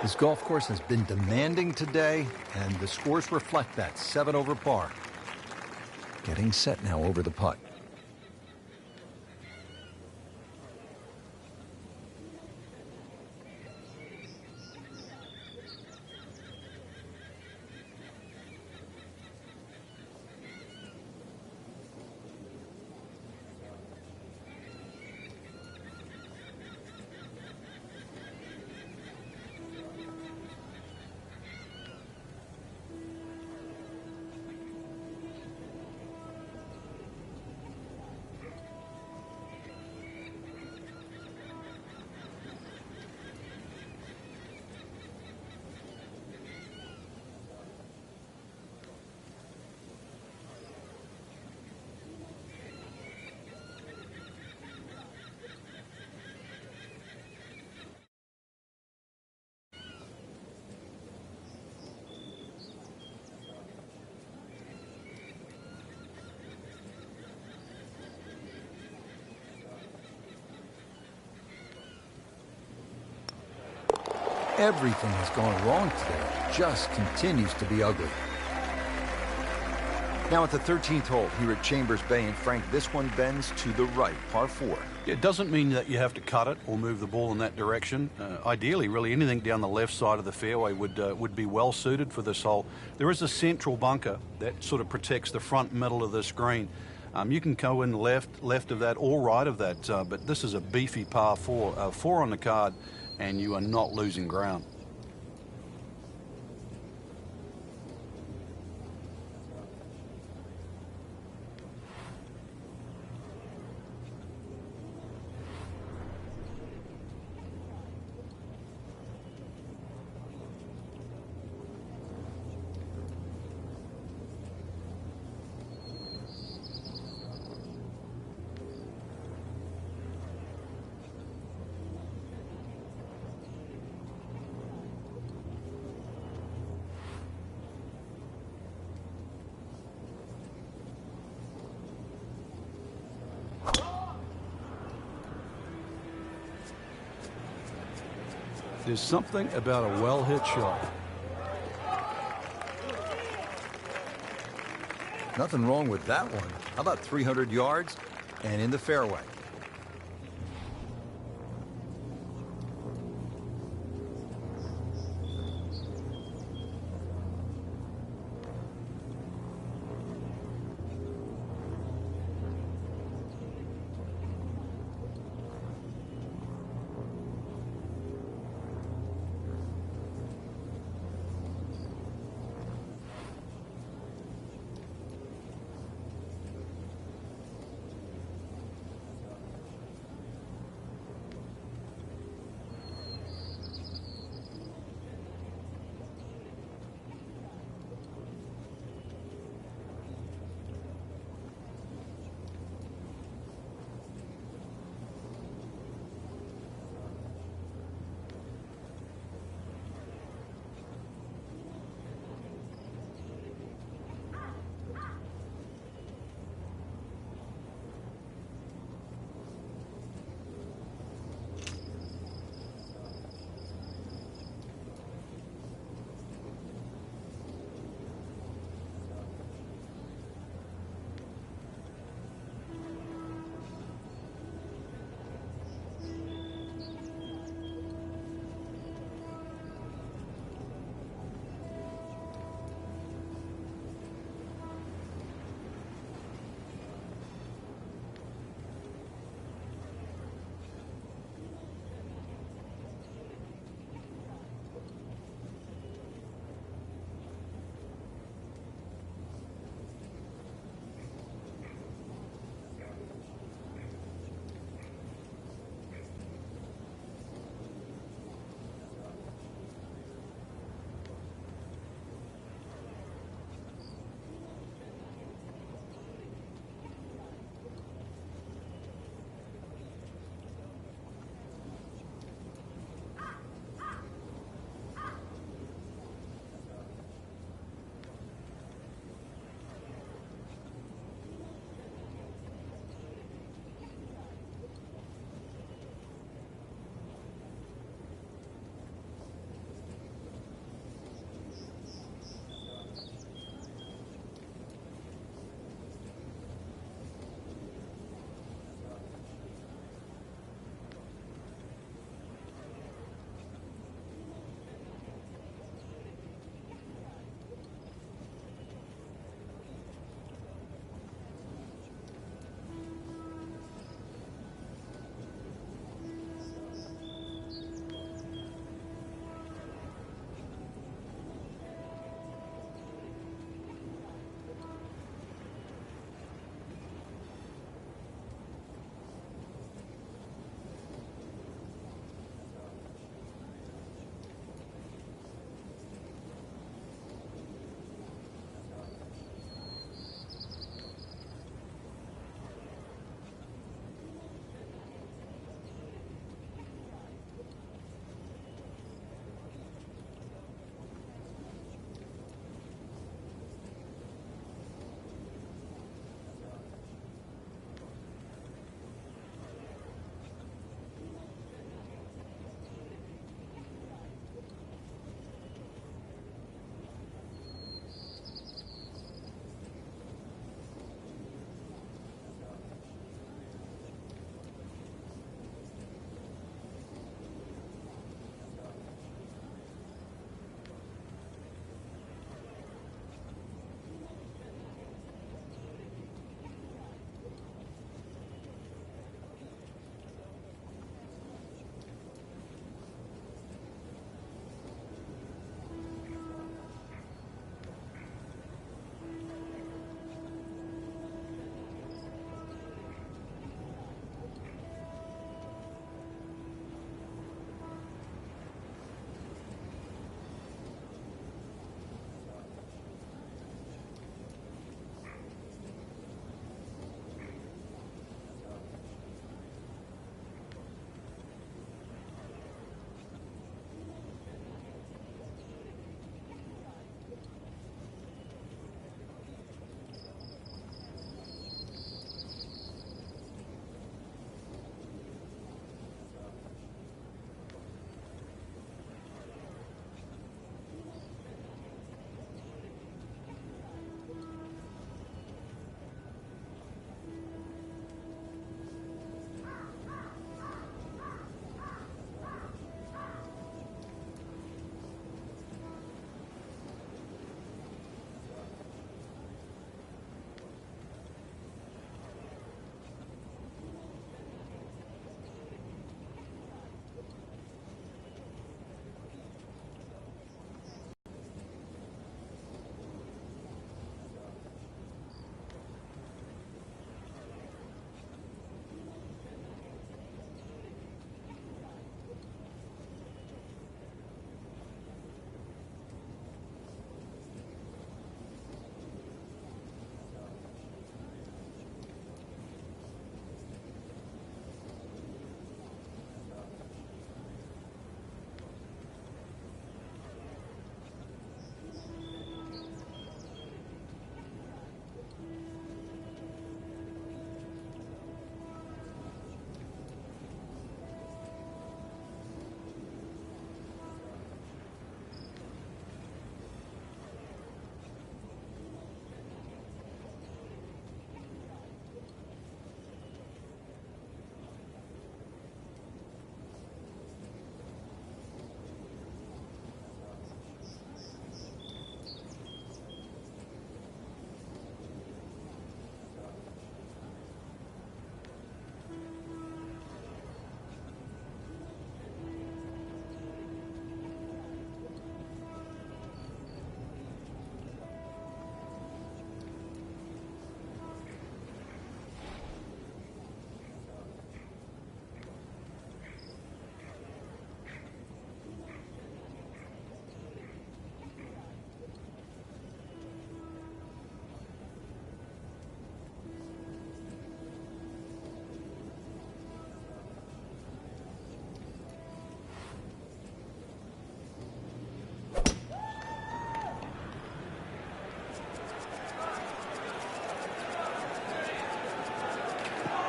This golf course has been demanding today, and the scores reflect that. 7 over par. Getting set now over the putt. Everything has gone wrong today. It just continues to be ugly. Now at the 13th hole here at Chambers Bay, and Frank, this one bends to the right, par 4. It doesn't mean that you have to cut it or move the ball in that direction. Ideally, really, anything down the left side of the fairway would be well suited for this hole. There is a central bunker that sort of protects the front middle of this green. You can go in left of that or right of that, but this is a beefy par 4. 4 on the card, and you are not losing ground. There's something about a well-hit shot. Nothing wrong with that one. How about 300 yards and in the fairway?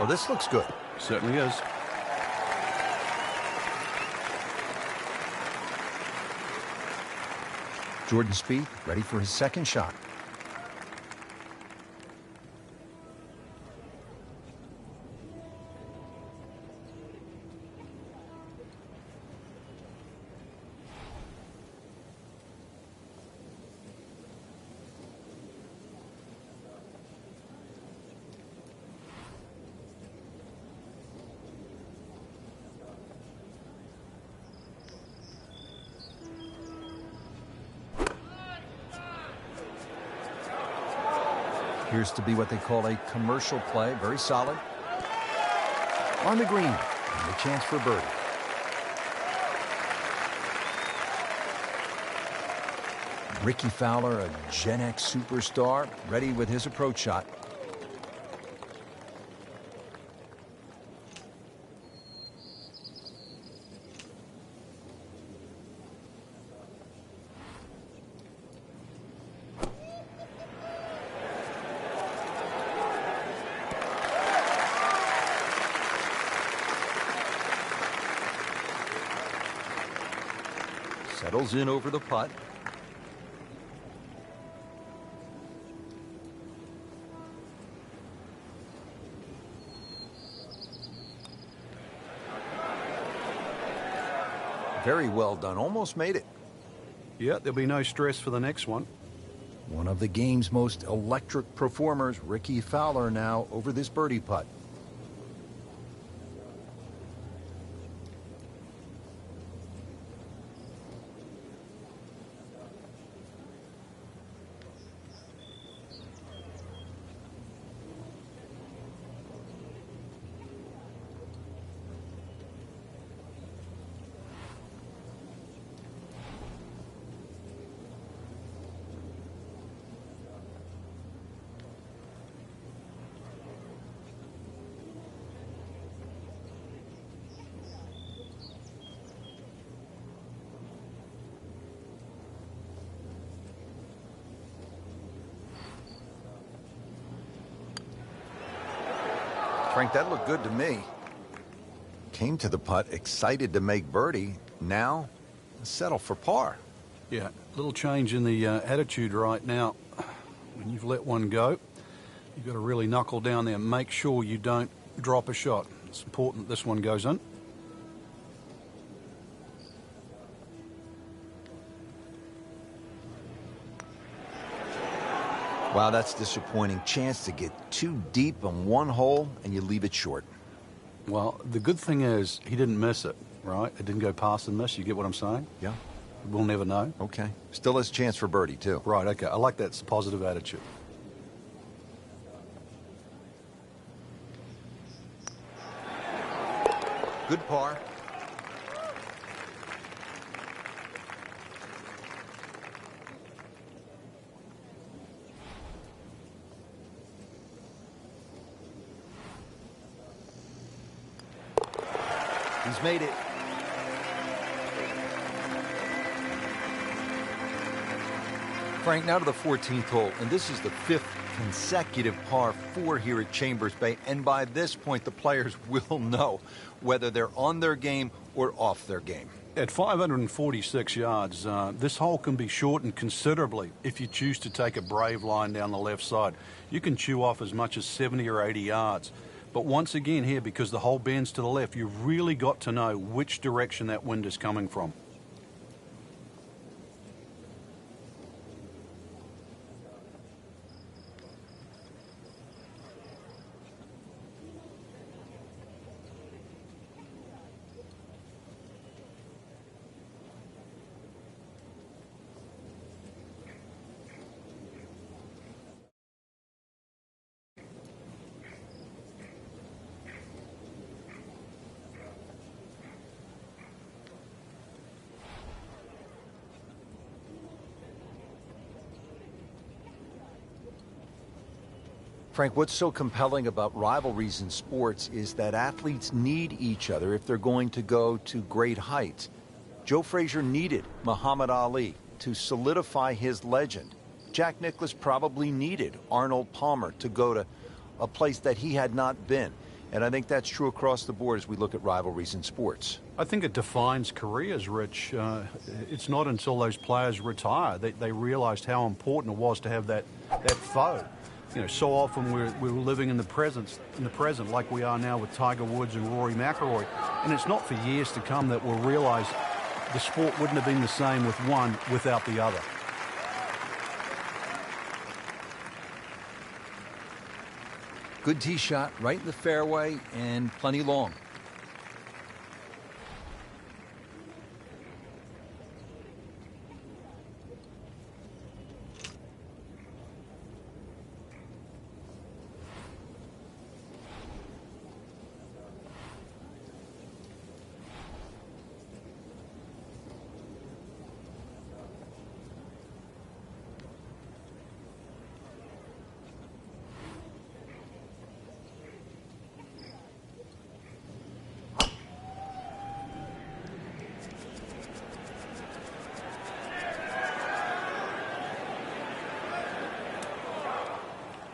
Oh, this looks good. Certainly is. Jordan Spieth ready for his second shot. Appears to be what they call a commercial play. Very solid. On the green. And a chance for birdie. Ricky Fowler, a Gen X superstar, ready with his approach shot. Settles in over the putt. Very well done. Almost made it. Yeah, there'll be no stress for the next one. One of the game's most electric performers, Ricky Fowler, now over this birdie putt. Frank, that looked good to me. Came to the putt, excited to make birdie. Now, settle for par. Yeah, little change in the attitude right now. When you've let one go, you've got to really knuckle down there and make sure you don't drop a shot. It's important this one goes in. Wow, that's disappointing. Chance to get too deep on one hole, and you leave it short. Well, the good thing is he didn't miss it, right? It didn't go past and miss. You get what I'm saying? Yeah. We'll never know. Okay. Still has a chance for birdie, too. Right, okay. I like that positive attitude. Good par. He's made it. Frank, now to the 14th hole, and this is the 5th consecutive par 4 here at Chambers Bay, and by this point the players will know whether they're on their game or off their game. At 546 yards, this hole can be shortened considerably if you choose to take a brave line down the left side. You can chew off as much as 70 or 80 yards. But once again here, because the hole bends to the left, you've really got to know which direction that wind is coming from. Frank, what's so compelling about rivalries in sports is that athletes need each other if they're going to go to great heights. Joe Frazier needed Muhammad Ali to solidify his legend. Jack Nicklaus probably needed Arnold Palmer to go to a place that he had not been. And I think that's true across the board as we look at rivalries in sports. I think it defines careers, Rich. It's not until those players retire that they realised how important it was to have that foe. You know, so often we're living in the present like we are now with Tiger Woods and Rory McIlroy. And it's not for years to come that we'll realise the sport wouldn't have been the same with one without the other. Good tee shot right in the fairway and plenty long.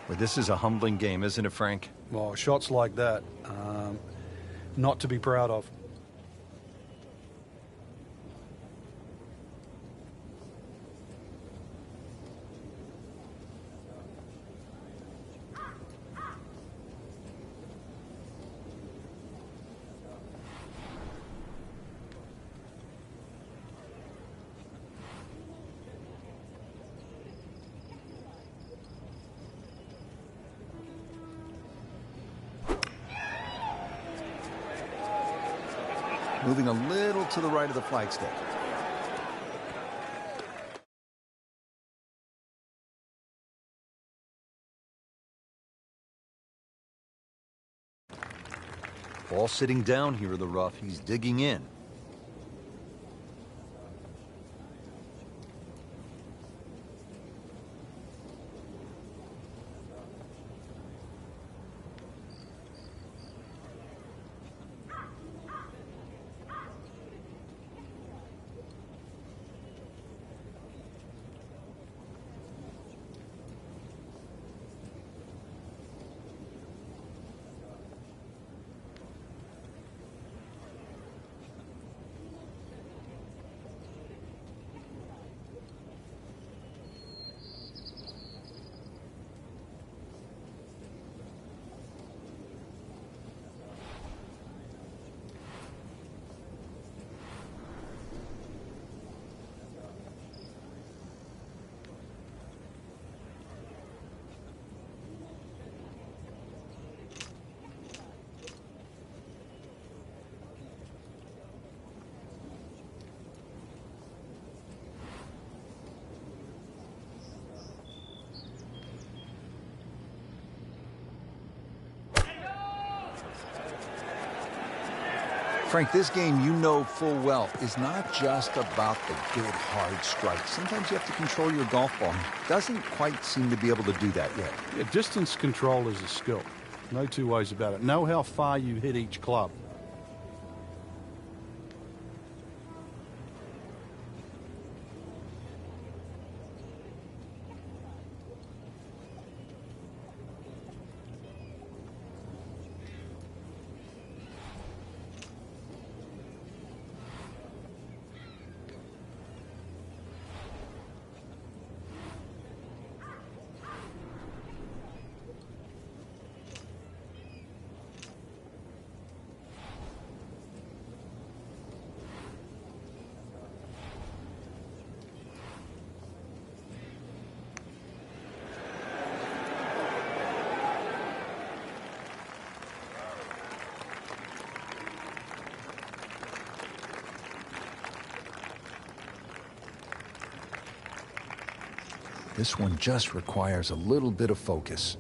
Well, this is a humbling game, isn't it, Frank? Well, shots like that, not to be proud of. Moving a little to the right of the flagstick. Ball sitting down here in the rough. He's digging in. Frank, this game, you know full well, is not just about the good, hard strikes. Sometimes you have to control your golf ball. Doesn't quite seem to be able to do that yet. Yeah, distance control is a skill. No two ways about it. Know how far you hit each club. This one just requires a little bit of focus.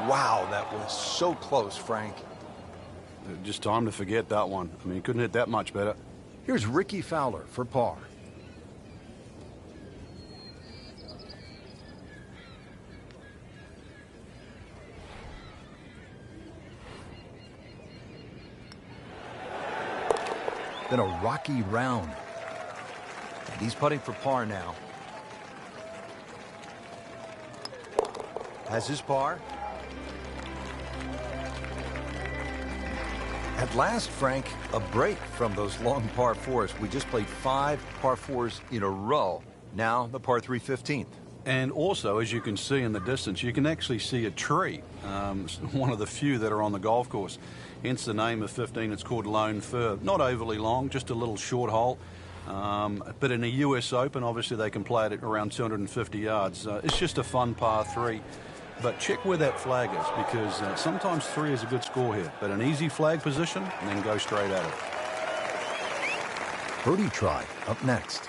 Wow, that was so close, Frank. Just time to forget that one. I mean, he couldn't hit that much better. Here's Ricky Fowler for par. Then a rocky round. And he's putting for par now. Has his par. At last, Frank, a break from those long par fours. We just played 5 par fours in a row. Now the par 3 15th. And also, as you can see in the distance, you can actually see a tree, one of the few that are on the golf course. Hence the name of 15. It's called Lone Fir. Not overly long, just a little short hole. But in a US Open, obviously they can play it at around 250 yards. It's just a fun par 3. But check where that flag is, because sometimes 3 is a good score here. But an easy flag position, and then go straight at it. Birdie try up next.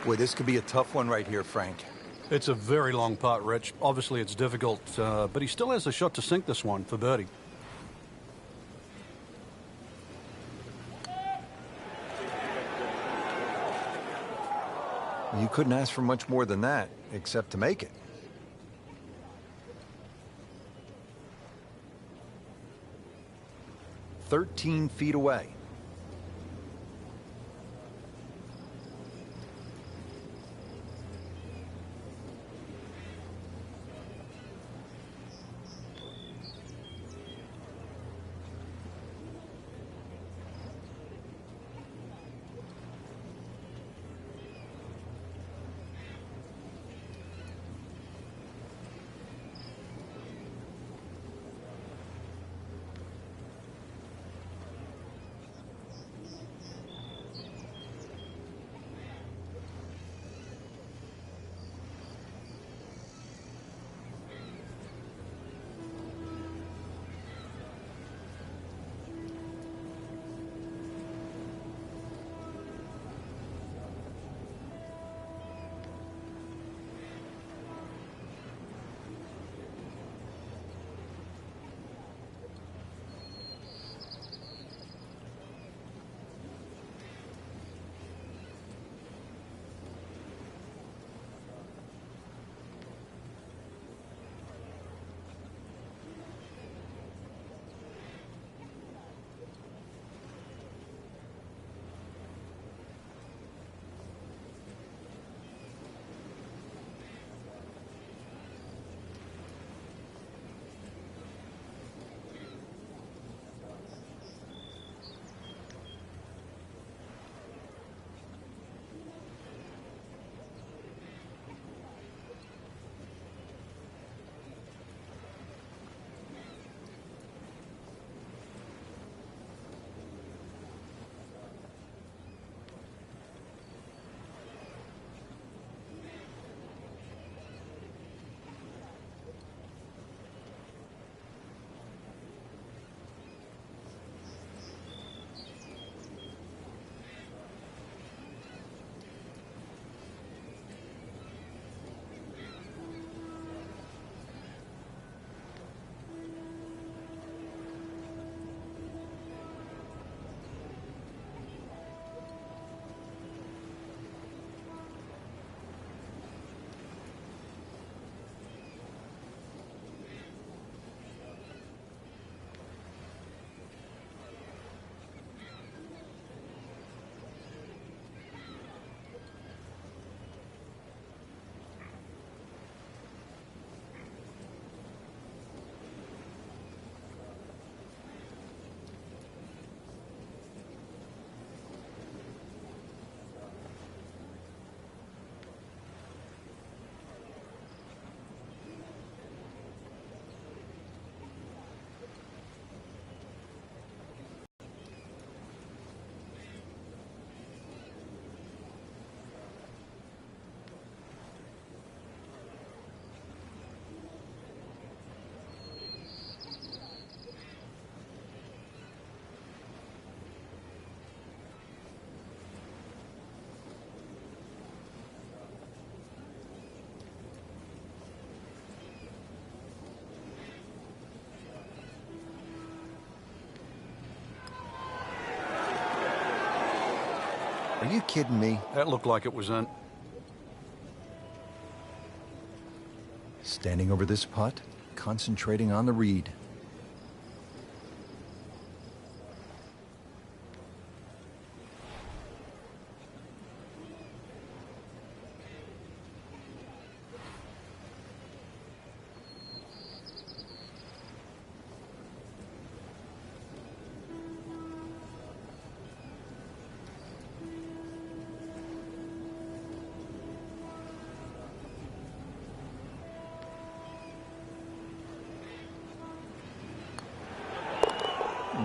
Boy, this could be a tough one right here, Frank. It's a very long putt, Rich. Obviously, it's difficult, but he still has a shot to sink this one for birdie. You couldn't ask for much more than that, except to make it. "13 feet away." Are you kidding me? That looked like it was in. Standing over this putt, concentrating on the read.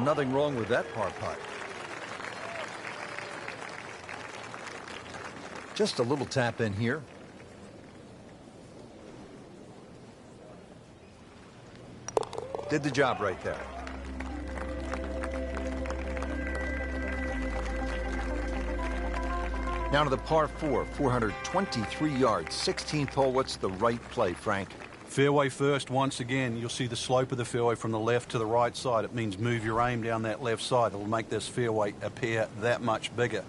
Nothing wrong with that par putt. Just a little tap in here. Did the job right there. Now to the par 4, 423 yards, 16th hole. What's the right play, Frank? Fairway first. Once again, you'll see the slope of the fairway from the left to the right side. It means move your aim down that left side. It'll make this fairway appear that much bigger.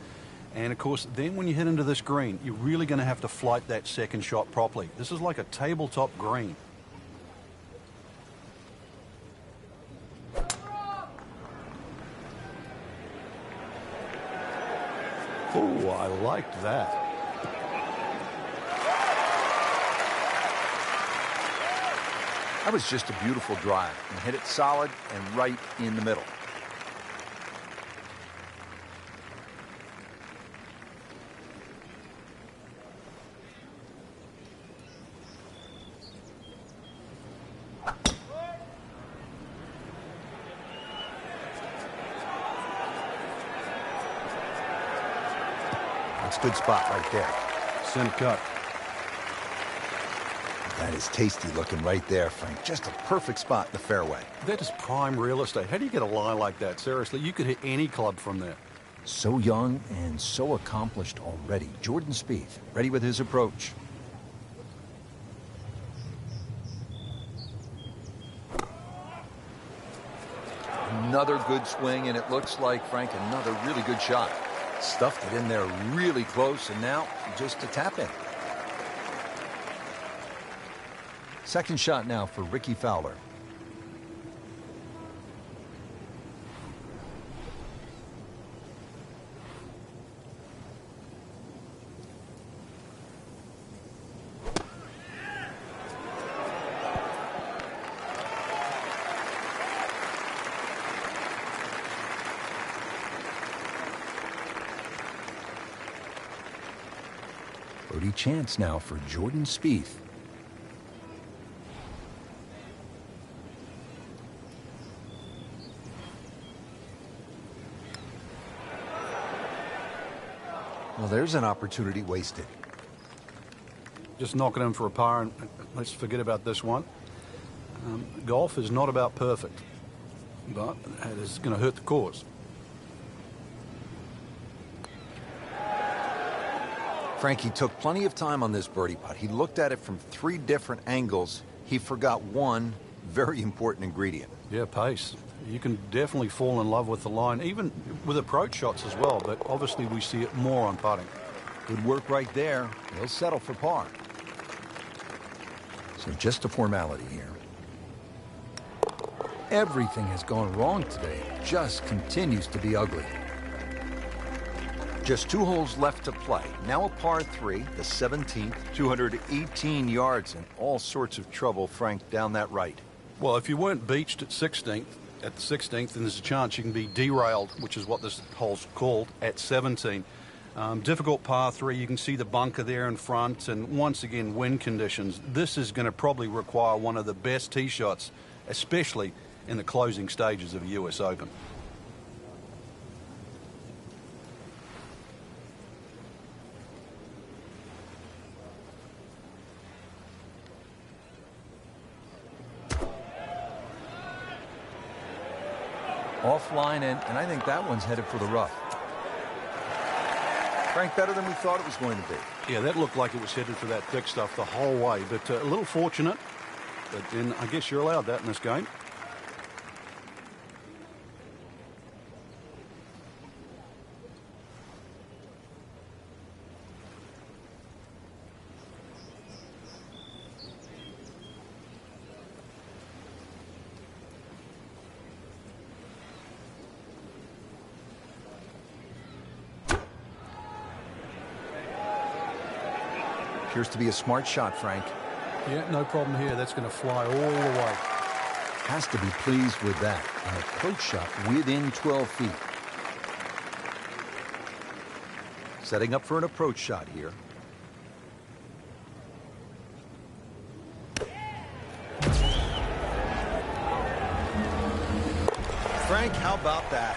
And, of course, then when you hit into this green, you're really going to have to flight that second shot properly. This is like a tabletop green. Oh, I liked that. That was just a beautiful drive. And hit it solid and right in the middle. That's a good spot right there. Center cut. That is tasty looking right there, Frank. Just a perfect spot in the fairway. That is prime real estate. How do you get a lie like that? Seriously, you could hit any club from there. So young and so accomplished already. Jordan Spieth, ready with his approach. Another good swing, and it looks like, Frank, another really good shot. Stuffed it in there really close, and now just a tap in. Second shot now for Ricky Fowler. Birdie chance now for Jordan Spieth. Well, there's an opportunity wasted. Just knock it in for a par, and let's forget about this one. Golf is not about perfect, but it is going to hurt the cause. Frankie took plenty of time on this birdie putt. He looked at it from 3 different angles. He forgot one very important ingredient. Yeah, pace. You can definitely fall in love with the line, even with approach shots as well, but obviously we see it more on putting. Good work right there. He'll settle for par. So just a formality here. Everything has gone wrong today. It just continues to be ugly. Just 2 holes left to play. Now a par 3, the 17th, 218 yards, and all sorts of trouble, Frank, down that right. Well, if you weren't beached at the 16th, then there's a chance you can be derailed, which is what this hole's called, at 17. Difficult par 3. You can see the bunker there in front, and once again, wind conditions. This is going to probably require one of the best tee shots, especially in the closing stages of a U.S. Open. Offline, and I think that one's headed for the rough. Frank, better than we thought it was going to be. Yeah, that looked like it was headed for that thick stuff the whole way, but a little fortunate. But then I guess you're allowed that in this game. Appears to be a smart shot, Frank. Yeah, no problem here. That's going to fly all the way. Has to be pleased with that. An approach shot within 12 feet. Setting up for an approach shot here. Frank, how about that?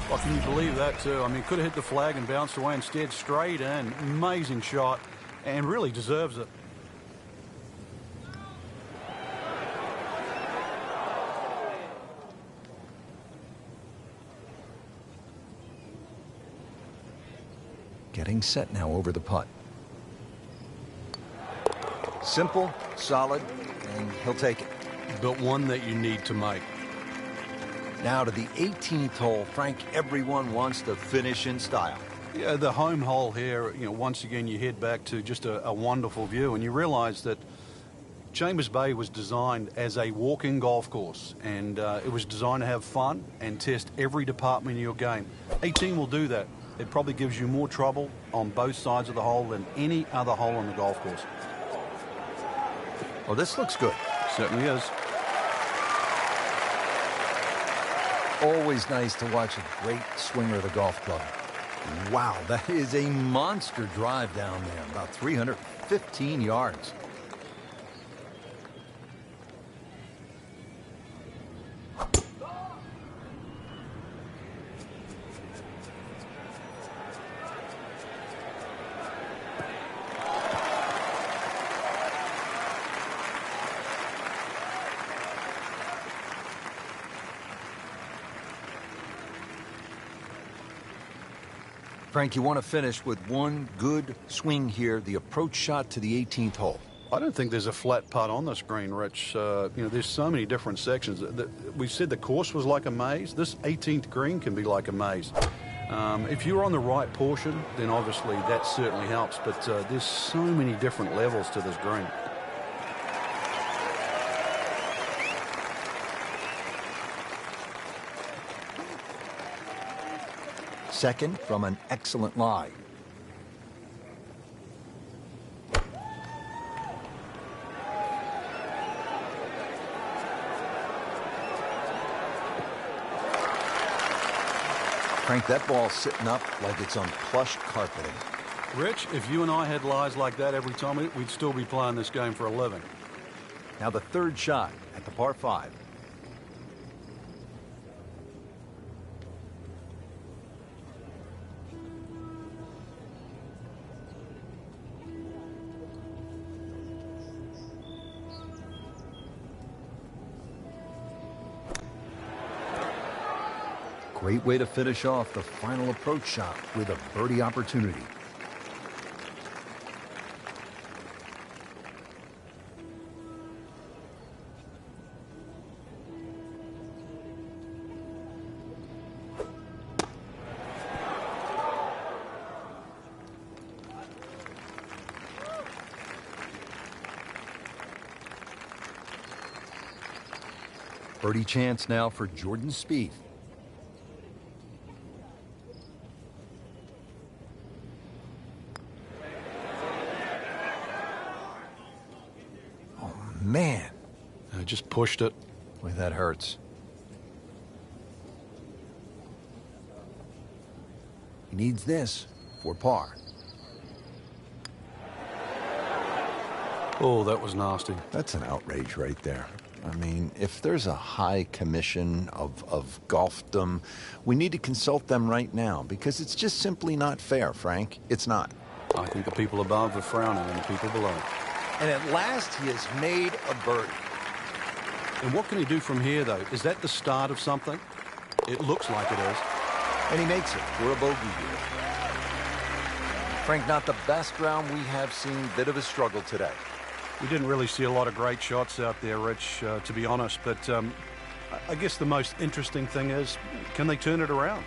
Well, can you believe that, too? I mean, could have hit the flag and bounced away. Instead, straight in. Amazing shot, and really deserves it. Getting set now over the putt. Simple, solid, and he'll take it. But one that you need to make. Now to the 18th hole. Frank, everyone wants to finish in style. Yeah, the home hole here, once again, you head back to just a wonderful view, and you realize that Chambers Bay was designed as a walking golf course, and it was designed to have fun and test every department in your game. 18 will do that. It probably gives you more trouble on both sides of the hole than any other hole on the golf course. Well, this looks good. Certainly is. Always nice to watch a great swinger of the golf club. Wow, that is a monster drive down there, about 315 yards. Frank, you want to finish with one good swing here, the approach shot to the 18th hole. I don't think there's a flat putt on this green, Rich. There's so many different sections. We said the course was like a maze. This 18th green can be like a maze. If you're on the right portion, then obviously that certainly helps. But there's so many different levels to this green. Second from an excellent lie. Frank, that ball's sitting up like it's on plush carpeting. Rich, if you and I had lies like that every time, we'd still be playing this game for a living. Now the third shot at the par 5. Great way to finish off the final approach shot with a birdie opportunity. Birdie chance now for Jordan Spieth. Man, I just pushed it. Boy, that hurts. He needs this for par. Oh, that was nasty. That's an outrage right there. I mean, if there's a high commission of golfdom, we need to consult them right now because it's just simply not fair, Frank. It's not. I think the people above are frowning and the people below. And at last, he has made a birdie. And what can he do from here, though? Is that the start of something? It looks like it is. And he makes it for a bogey here. Frank, not the best round we have seen. Bit of a struggle today. We didn't really see a lot of great shots out there, Rich, to be honest. But I guess the most interesting thing is, can they turn it around?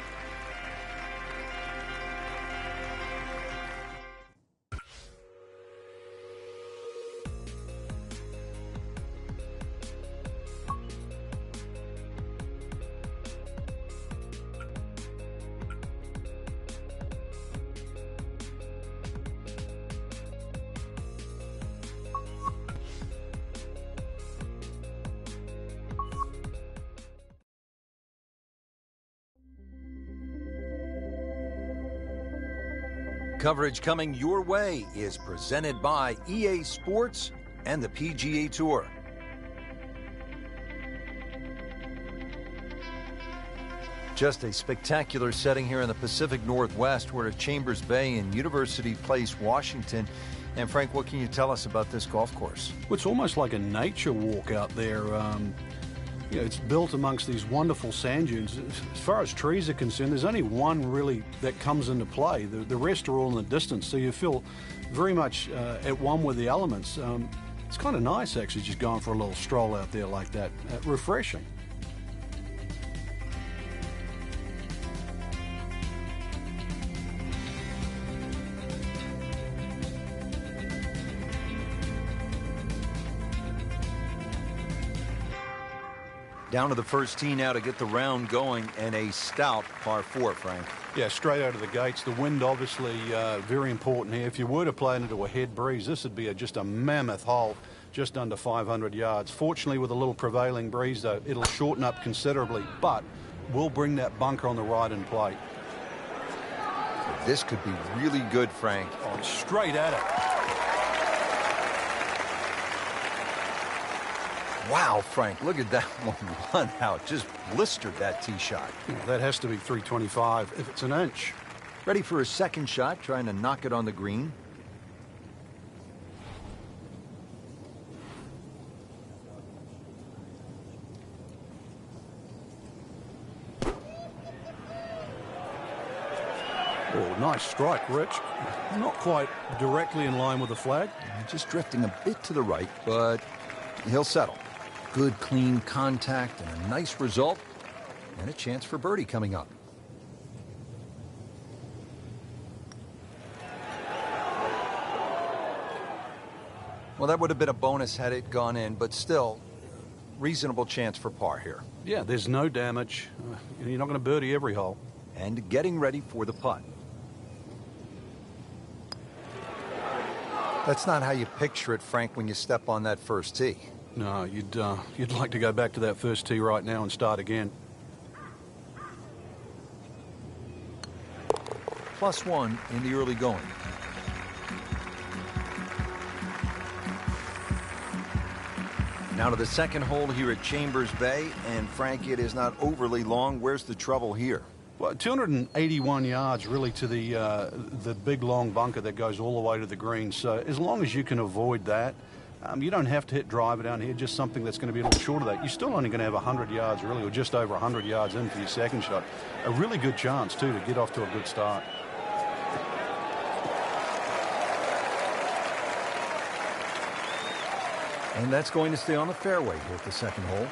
Coverage coming your way is presented by EA Sports and the PGA Tour. Just a spectacular setting here in the Pacific Northwest. We're at Chambers Bay in University Place, Washington. And Frank, what can you tell us about this golf course? Well, it's almost like a nature walk out there. It's built amongst these wonderful sand dunes. As far as trees are concerned, there's only one really that comes into play. The rest are all in the distance, so you feel very much at one with the elements. It's kind of nice, actually, just going for a little stroll out there like that. Refreshing. Down to the first tee now to get the round going, and a stout par 4, Frank. Yeah, straight out of the gates. The wind, obviously, very important here. If you were to play it into a head breeze, this would be just a mammoth hole, just under 500 yards. Fortunately, with a little prevailing breeze, though, it'll shorten up considerably, but will bring that bunker on the right in play. This could be really good, Frank. Oh, straight at it. Wow, Frank, look at that one run out. Just blistered that tee shot. That has to be 325 if it's an inch. Ready for a second shot, trying to knock it on the green. Oh, nice strike, Rich. Not quite directly in line with the flag. Just drifting a bit to the right, but he'll settle. Good, clean contact and a nice result, and a chance for birdie coming up. Well, that would have been a bonus had it gone in, but still, reasonable chance for par here. Yeah, there's no damage. You're not going to birdie every hole. And getting ready for the putt. That's not how you picture it, Frank, when you step on that first tee. No, you'd like to go back to that first tee right now and start again. +1 in the early going. Now to the second hole here at Chambers Bay, and Frank, it is not overly long. Where's the trouble here? Well, 281 yards really to the big long bunker that goes all the way to the green. So as long as you can avoid that, you don't have to hit driver down here, just something that's going to be a little short of that. You're still only going to have 100 yards really, or just over 100 yards in for your second shot. A really good chance too to get off to a good start. And that's going to stay on the fairway here at the second hole.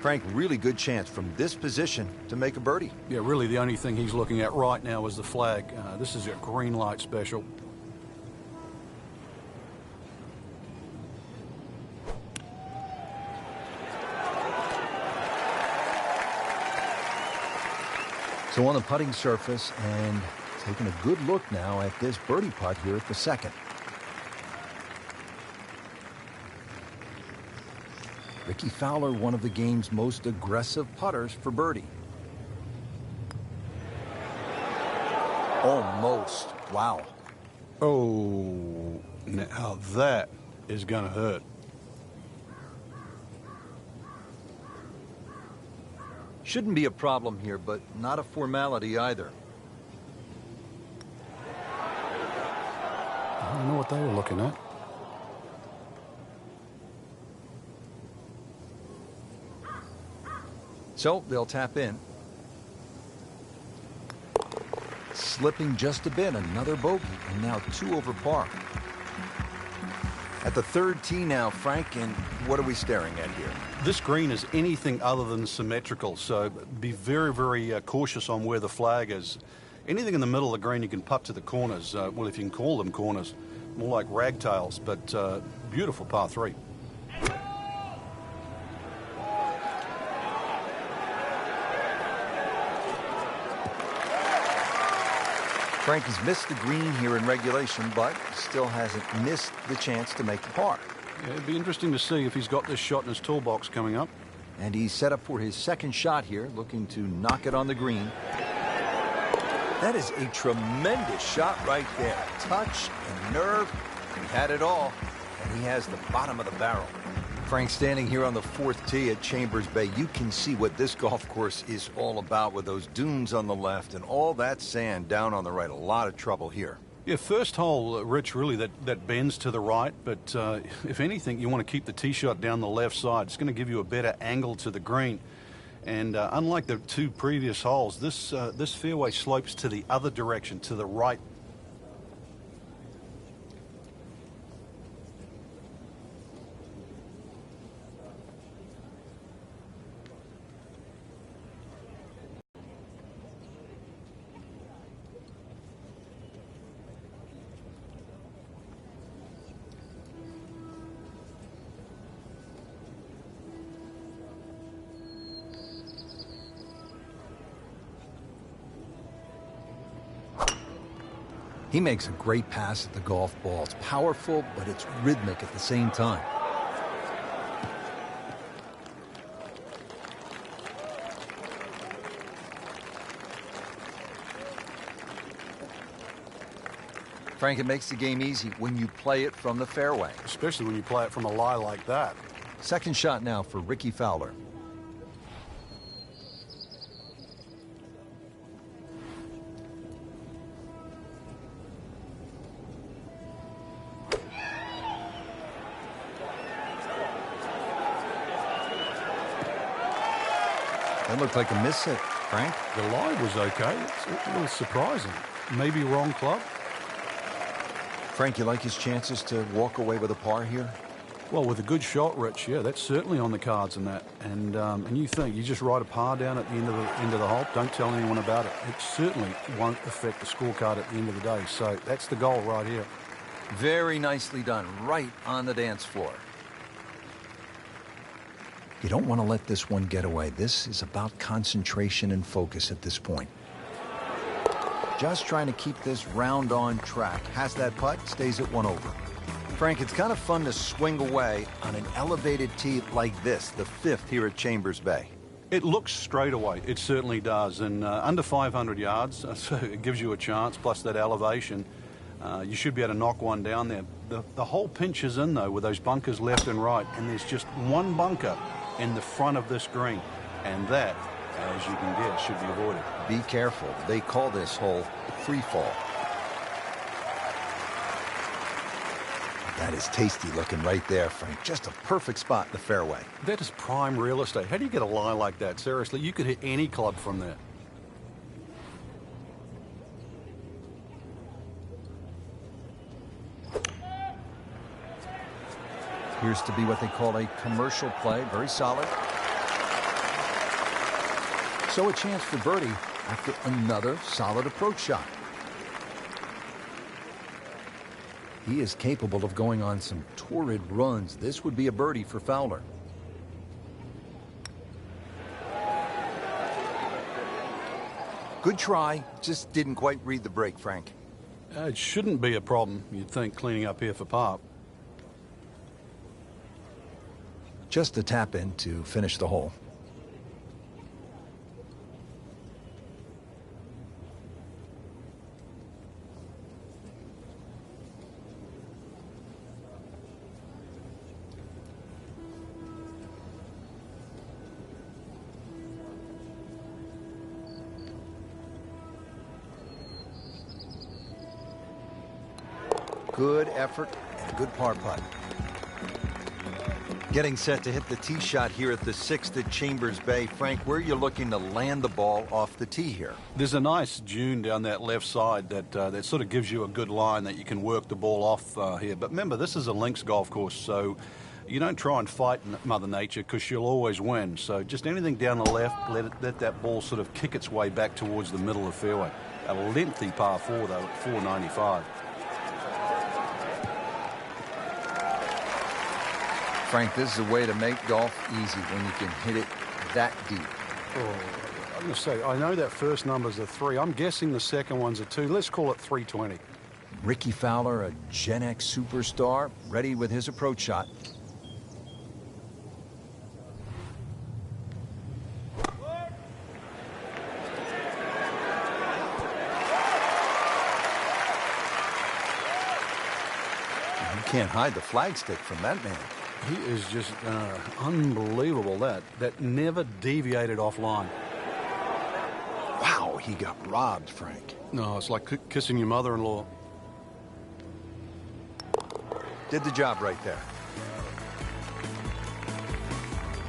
Frank, really good chance from this position to make a birdie. Yeah, really the only thing he's looking at right now is the flag. This is a green light special. So on the putting surface, and taking a good look now at this birdie putt here at the second. Ricky Fowler, one of the game's most aggressive putters for birdie. Almost. Wow. Oh, now that is going to hurt. Shouldn't be a problem here, but not a formality either. I don't know what they were looking at. So they'll tap in. Slipping just a bit, another bogey, and now 2 over par. At the third tee now, Frank, and what are we staring at here? This green is anything other than symmetrical, so be very, very cautious on where the flag is. Anything in the middle of the green you can putt to the corners, well, if you can call them corners, more like ragtails, but beautiful par 3. Frank has missed the green here in regulation, but still hasn't missed the chance to make the par. Yeah, it'd be interesting to see if he's got this shot in his toolbox coming up. And he's set up for his second shot here, looking to knock it on the green. That is a tremendous shot right there. Touch and nerve. He had it all, and he has the bottom of the barrel. Frank, standing here on the 4th tee at Chambers Bay, you can see what this golf course is all about with those dunes on the left and all that sand down on the right. A lot of trouble here. Yeah, first hole, Rich, really that bends to the right, but if anything, you want to keep the tee shot down the left side. It's going to give you a better angle to the green. And unlike the 2 previous holes, this fairway slopes to the other direction, to the right. He makes a great pass at the golf ball. It's powerful, but it's rhythmic at the same time. Frank, it makes the game easy when you play it from the fairway. Especially when you play it from a lie like that. Second shot now for Rickie Fowler. That looked like a miss hit, Frank. The lie was okay. It's a little surprising. Maybe wrong club. Frank, you like his chances to walk away with a par here? Well, with a good shot, Rich, yeah, that's certainly on the cards in that. And you think you just write a par down at the end of the hole. Don't tell anyone about it. It certainly won't affect the scorecard at the end of the day. So that's the goal right here. Very nicely done, right on the dance floor. You don't want to let this one get away. This is about concentration and focus at this point. Just trying to keep this round on track. Has that putt, stays at 1 over. Frank, it's kind of fun to swing away on an elevated tee like this, the 5th here at Chambers Bay. It looks straight away. It certainly does. And under 500 yards, so it gives you a chance, plus that elevation. You should be able to knock one down there. The whole pinch is in, though, with those bunkers left and right. And there's just one bunker in the front of this green. And that, as you can guess, should be avoided. Be careful. They call this hole free fall. That is tasty looking right there, Frank. Just a perfect spot in the fairway. That is prime real estate. How do you get a lie like that? Seriously, you could hit any club from that. Appears to be what they call a commercial play. Very solid. So a chance for birdie after another solid approach shot. He is capable of going on some torrid runs. This would be a birdie for Fowler. Good try, just didn't quite read the break, Frank. It shouldn't be a problem, you'd think, cleaning up here for par. Just a tap in to finish the hole. Good effort and a good par putt. Getting set to hit the tee shot here at the 6th at Chambers Bay. Frank, where are you looking to land the ball off the tee here? There's a nice dune down that left side that sort of gives you a good line that you can work the ball off here. But remember, this is a links golf course, so you don't try and fight Mother Nature because she'll always win. So just anything down the left, let that ball sort of kick its way back towards the middle of the fairway. A lengthy par 4, though, at 495. Frank, this is a way to make golf easy when you can hit it that deep. Oh, I'm going to say, I know that first number's a 3. I'm guessing the second one's a 2. Let's call it 320. Rickie Fowler, a Gen X superstar, ready with his approach shot. can't hide the flagstick from that man. He is just unbelievable, that never deviated offline. Wow, he got robbed, Frank. No, it's like kissing your mother-in-law. Did the job right there.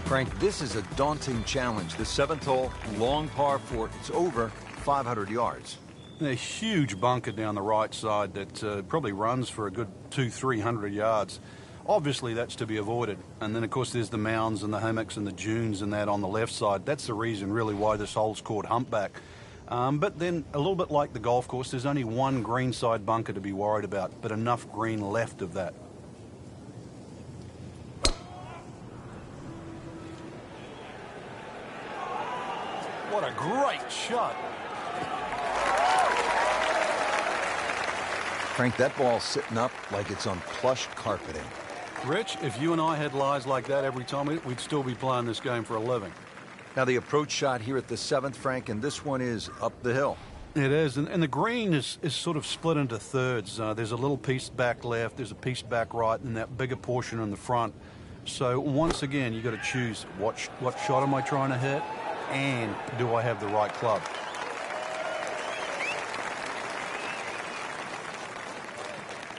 Frank, this is a daunting challenge. The 7th hole, long par 4. It's over 500 yards. A huge bunker down the right side that probably runs for a good 200-300 yards. Obviously, that's to be avoided. And then, of course, there's the mounds and the hummocks and the dunes and that on the left side. That's the reason, really, why this hole's called Humpback. But then, a little bit like the golf course, there's only one greenside bunker to be worried about, but enough green left of that. What a great shot. Frank, that ball's sitting up like it's on plush carpeting. Rich, if you and I had lies like that every time, we'd still be playing this game for a living. Now, the approach shot here at the 7th, Frank, and this one is up the hill. It is, and the green is sort of split into thirds. There's a little piece back left, there's a piece back right, and that bigger portion in the front. So, once again, you've got to choose what shot am I trying to hit, and do I have the right club?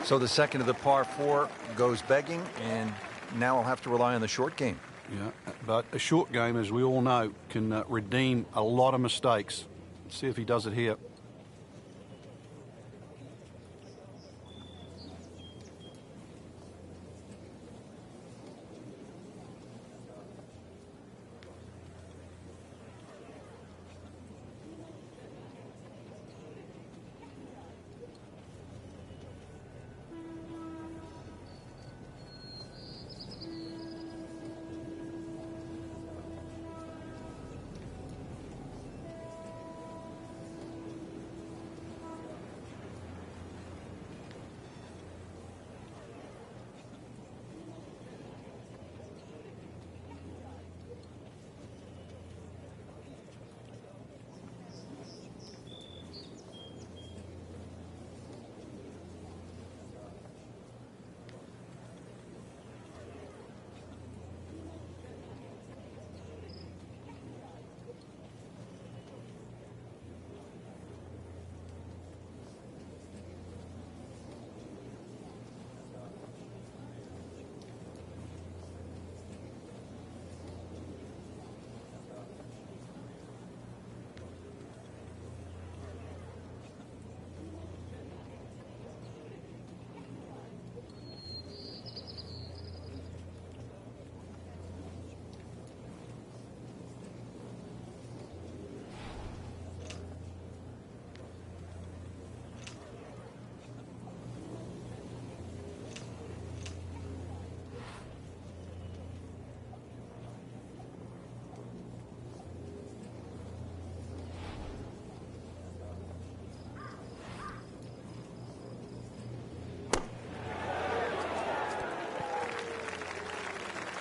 So the second of the par 4 goes begging, and now I'll have to rely on the short game. Yeah, but a short game, as we all know, can redeem a lot of mistakes. Let's see if he does it here.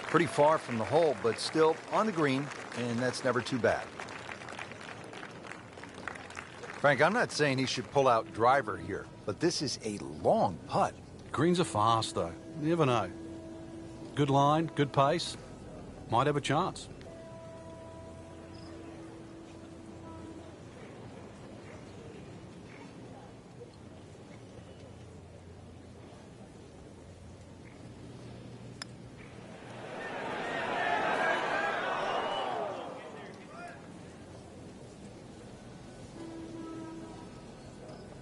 Pretty far from the hole, but still on the green, and that's never too bad. Frank, I'm not saying he should pull out driver here, but this is a long putt. Greens are fast, though. You never know. Good line, good pace. Might have a chance.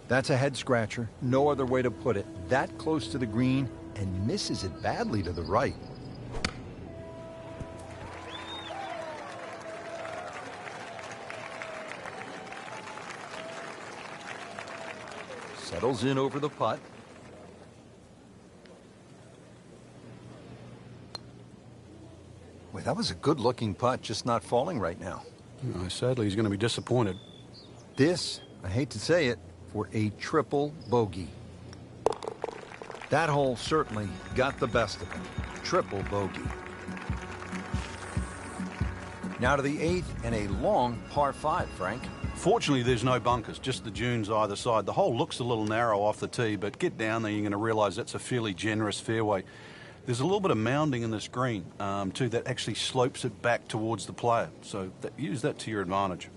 That's a head scratcher. No other way to put it. That close to the green and misses it badly to the right. Settles in over the putt. Boy, that was a good-looking putt, just not falling right now. Sadly, he's going to be disappointed. This, I hate to say it, for a triple bogey. That hole certainly got the best of him. Triple bogey. Now to the 8th and a long par 5, Frank. Fortunately, there's no bunkers, just the dunes either side. The hole looks a little narrow off the tee, but get down there, you're going to realise that's a fairly generous fairway. There's a little bit of mounding in this green, too, that actually slopes it back towards the player. So use that to your advantage.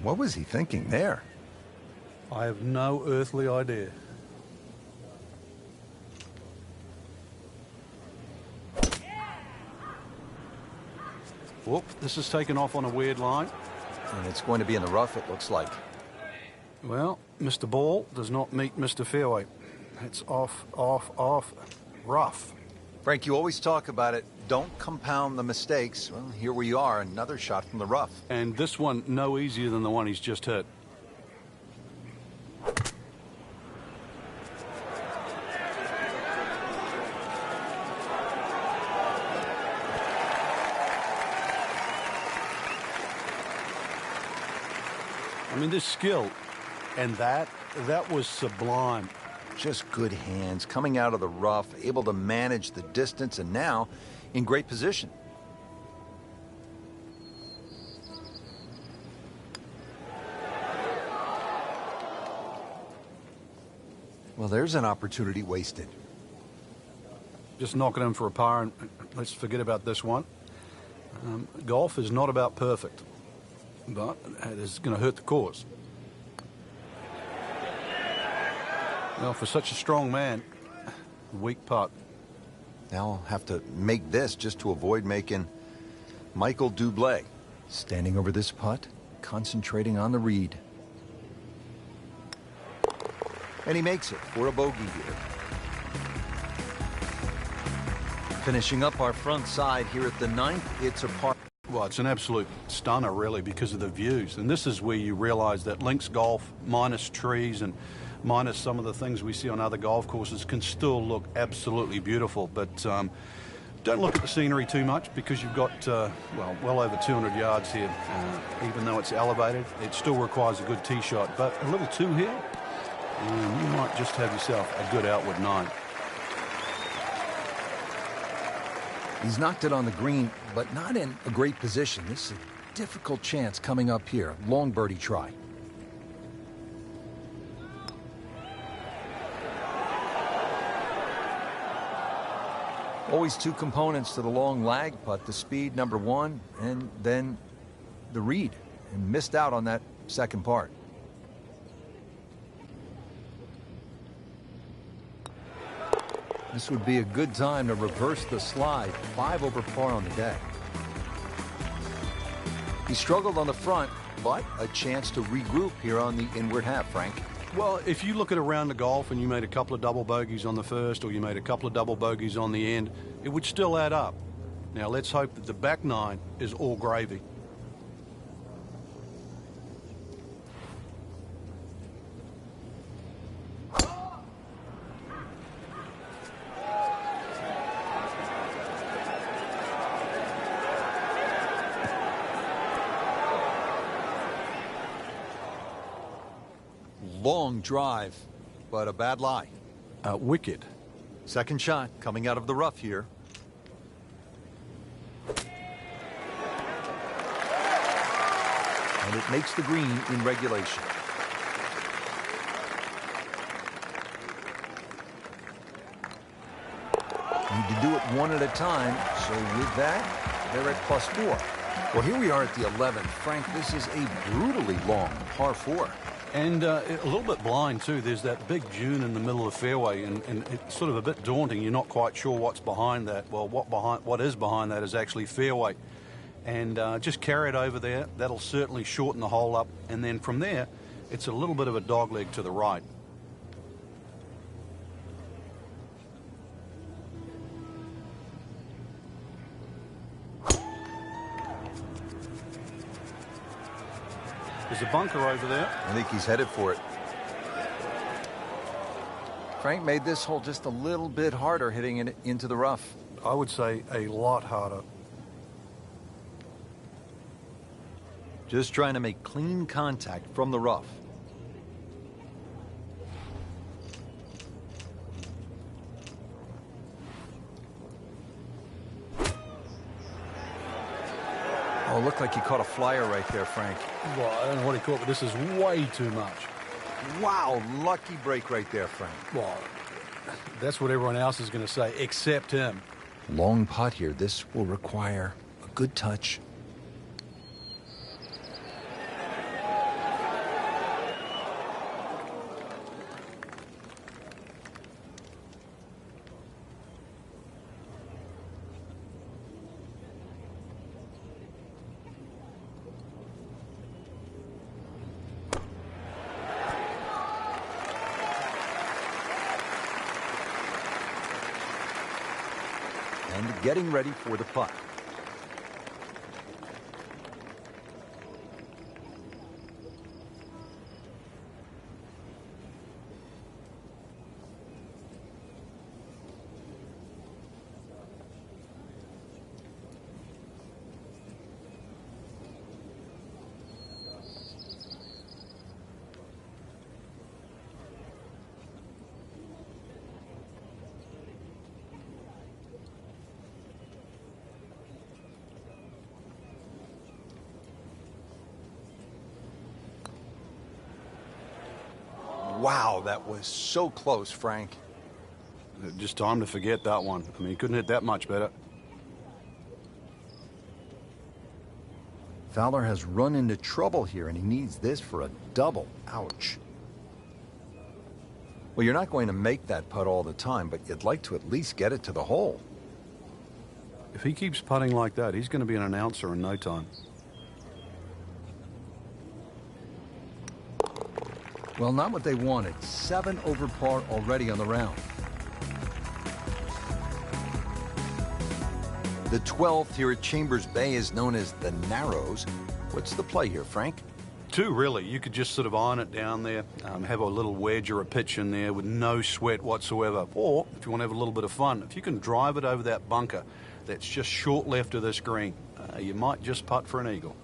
What was he thinking there? I have no earthly idea. Whoop, this is taken off on a weird line. And it's going to be in the rough, it looks like. Well, Mr. Ball does not meet Mr. Fairway. It's off, rough. Frank, you always talk about it. Don't compound the mistakes. Well, here we are, another shot from the rough. And this one no easier than the one he's just hit. I mean, this skill, and that was sublime. Just good hands, coming out of the rough, able to manage the distance, and now in great position. Well, there's an opportunity wasted. Just knocking him for a par, and let's forget about this one. Golf is not about perfect, but it is going to hurt the cause. Well, for such a strong man, weak putt. Now I'll have to make this just to avoid making Michael Bublé. Standing over this putt, concentrating on the read. And he makes it for a bogey here. Finishing up our front side here at the 9th, it's a par. Well, it's an absolute stunner, really, because of the views. And this is where you realize that links golf, minus trees and minus some of the things we see on other golf courses, can still look absolutely beautiful. But don't look at the scenery too much, because you've got, well over 200 yards here. Even though it's elevated, it still requires a good tee shot. But a little too here, and you might just have yourself a good outward 9. He's knocked it on the green, but not in a great position. This is a difficult chance coming up here. Long birdie try. Always two components to the long lag putt, the speed, number one, and then the read. And missed out on that second part. This would be a good time to reverse the slide. 5 over par on the day. He struggled on the front, but a chance to regroup here on the inward half, Frank. Well, if you look at around the golf and you made a couple of double bogeys on the first, or you made a couple of double bogeys on the end, it would still add up. Now let's hope that the back 9 is all gravy. Long drive, but a bad lie. Wicked. Second shot coming out of the rough here. And it makes the green in regulation. Need to do it one at a time, so with that, they're at +4. Well, here we are at the 11th. Frank, this is a brutally long par 4. And a little bit blind, too. There's that big dune in the middle of the fairway, and it's sort of a bit daunting. You're not quite sure what's behind that. Well, what is behind that is actually fairway. And just carry it over there. That'll certainly shorten the hole up. And then from there, it's a little bit of a dogleg to the right. There's a bunker over there. I think he's headed for it. Frank made this hole just a little bit harder, hitting it into the rough. I would say a lot harder. Just trying to make clean contact from the rough. Oh, it looked like he caught a flyer right there, Frank. Well, I don't know what he caught, but this is way too much. Wow, lucky break right there, Frank. Well, that's what everyone else is going to say, except him. Long putt here. This will require a good touch. And getting ready for the putt. Wow, that was so close, Frank. Just time to forget that one. I mean, he couldn't hit that much better. Fowler has run into trouble here, and he needs this for a double. Ouch. Well, you're not going to make that putt all the time, but you'd like to at least get it to the hole. If he keeps putting like that, he's going to be an announcer in no time. Well, not what they wanted. 7 over par already on the round. The 12th here at Chambers Bay is known as the Narrows. What's the play here, Frank? 2, really. You could just sort of iron it down there, have a little wedge or a pitch in there with no sweat whatsoever. Or, if you want to have a little bit of fun, if you can drive it over that bunker that's just short left of this green, you might just putt for an eagle.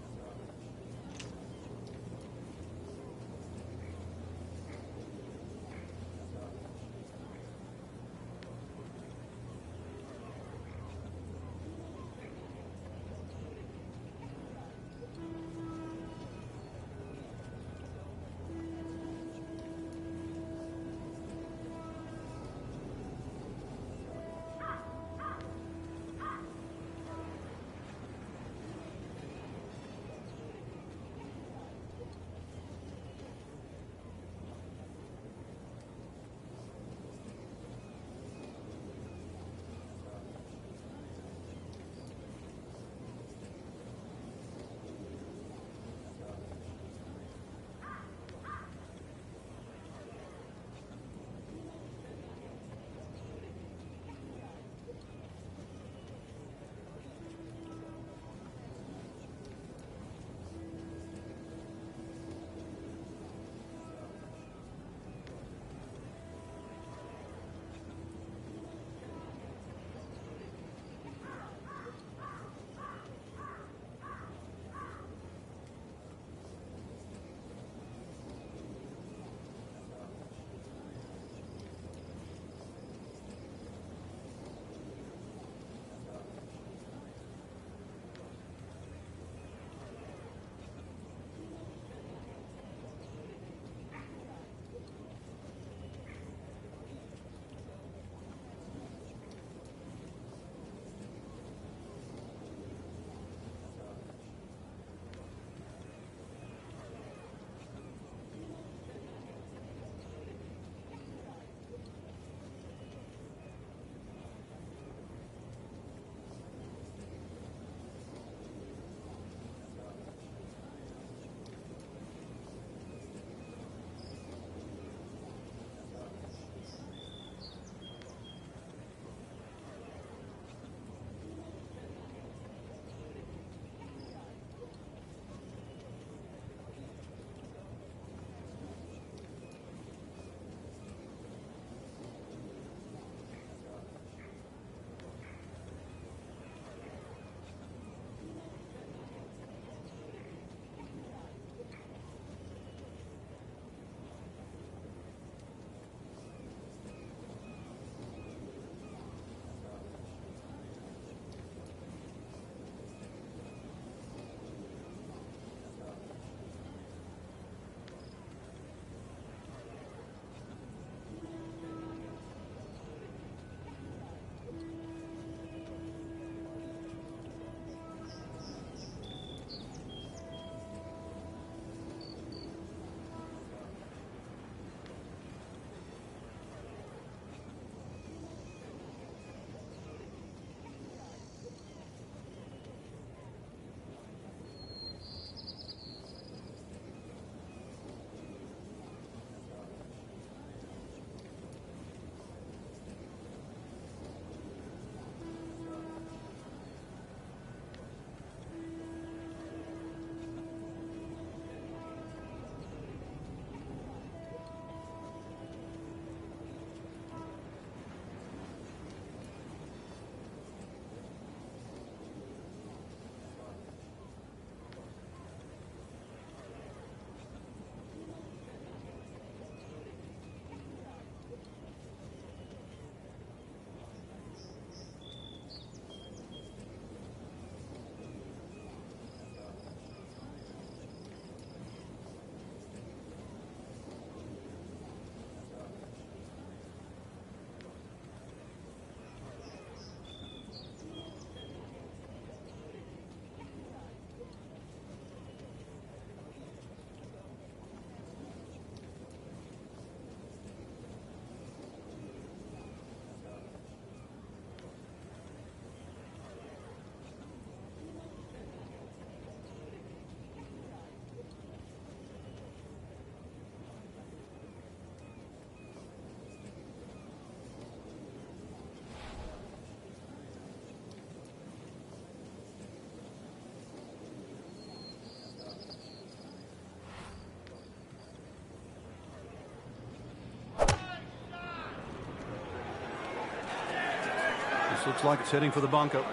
looks like it's heading for the bunker.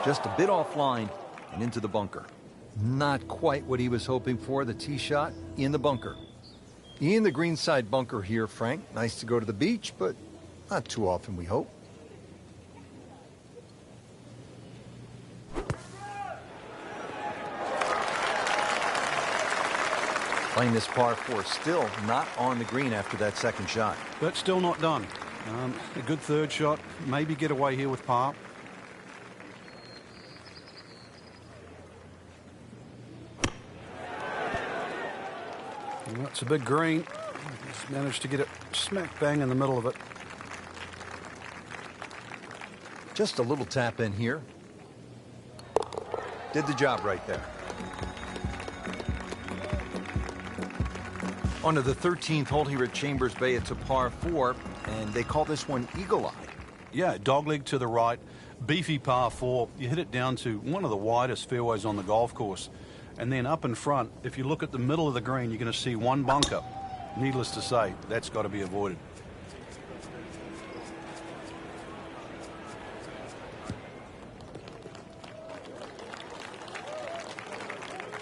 Just a bit offline and into the bunker. Not quite what he was hoping for. The tee shot in the bunker. In the greenside bunker here, Frank. Nice to go to the beach, but not too often, we hope. Playing this par 4, still not on the green after that second shot. But still not done. A good third shot. Maybe get away here with par. Well, it's a big green. He's managed to get it smack bang in the middle of it. Just a little tap in here. Did the job right there. On to the 13th hole here at Chambers Bay. It's a par 4, and they call this one Eagle Eye. Yeah, dogleg to the right, beefy par 4. You hit it down to one of the widest fairways on the golf course. And then up in front, if you look at the middle of the green, you're going to see one bunker. Needless to say, that's got to be avoided.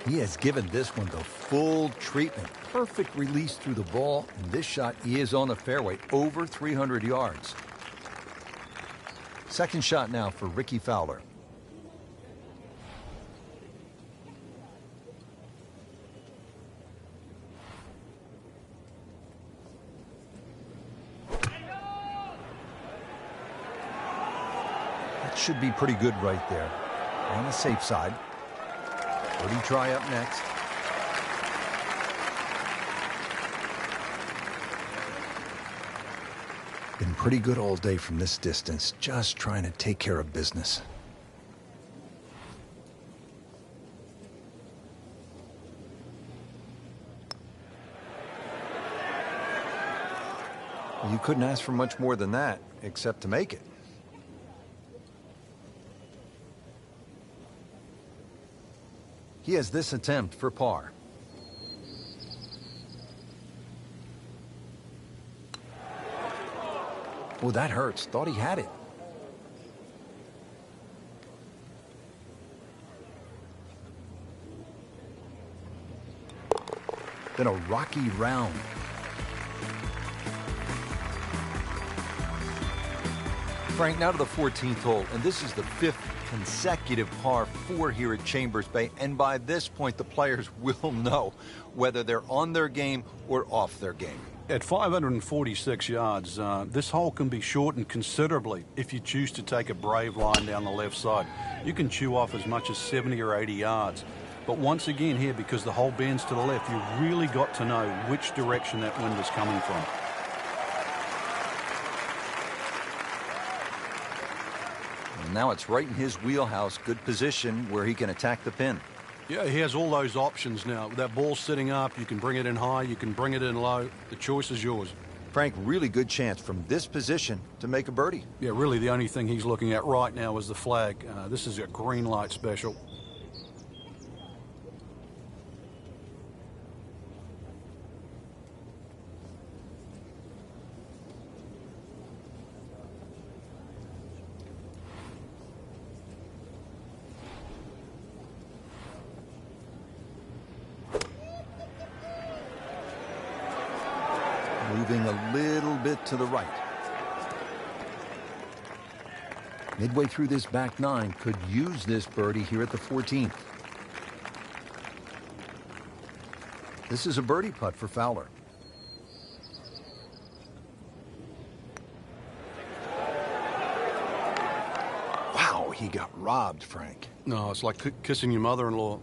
He has given this one the full treatment. Perfect release through the ball, and this shot is on the fairway, over 300 yards. Second shot now for Ricky Fowler. That should be pretty good right there. On the safe side. Birdie try up next. Been pretty good all day from this distance, just trying to take care of business. You couldn't ask for much more than that, except to make it. He has this attempt for par. Oh, that hurts. Thought he had it. Then a rocky round. Frank, now to the 14th hole, and this is the 5th consecutive par 4 here at Chambers Bay, and by this point the players will know whether they're on their game or off their game. At 546 yards, this hole can be shortened considerably if you choose to take a brave line down the left side. You can chew off as much as 70 or 80 yards. But once again here, because the hole bends to the left, you really got to know which direction that wind is coming from. And now it's right in his wheelhouse, good position where he can attack the pin. Yeah, he has all those options now. With that ball sitting up, you can bring it in high, you can bring it in low. The choice is yours. Frank, really good chance from this position to make a birdie. Yeah, really the only thing he's looking at right now is the flag. This is a green light special. Moving a little bit to the right. Midway through this back nine, could use this birdie here at the 14th. This is a birdie putt for Fowler. Wow, he got robbed, Frank. No, it's like kissing your mother-in-law.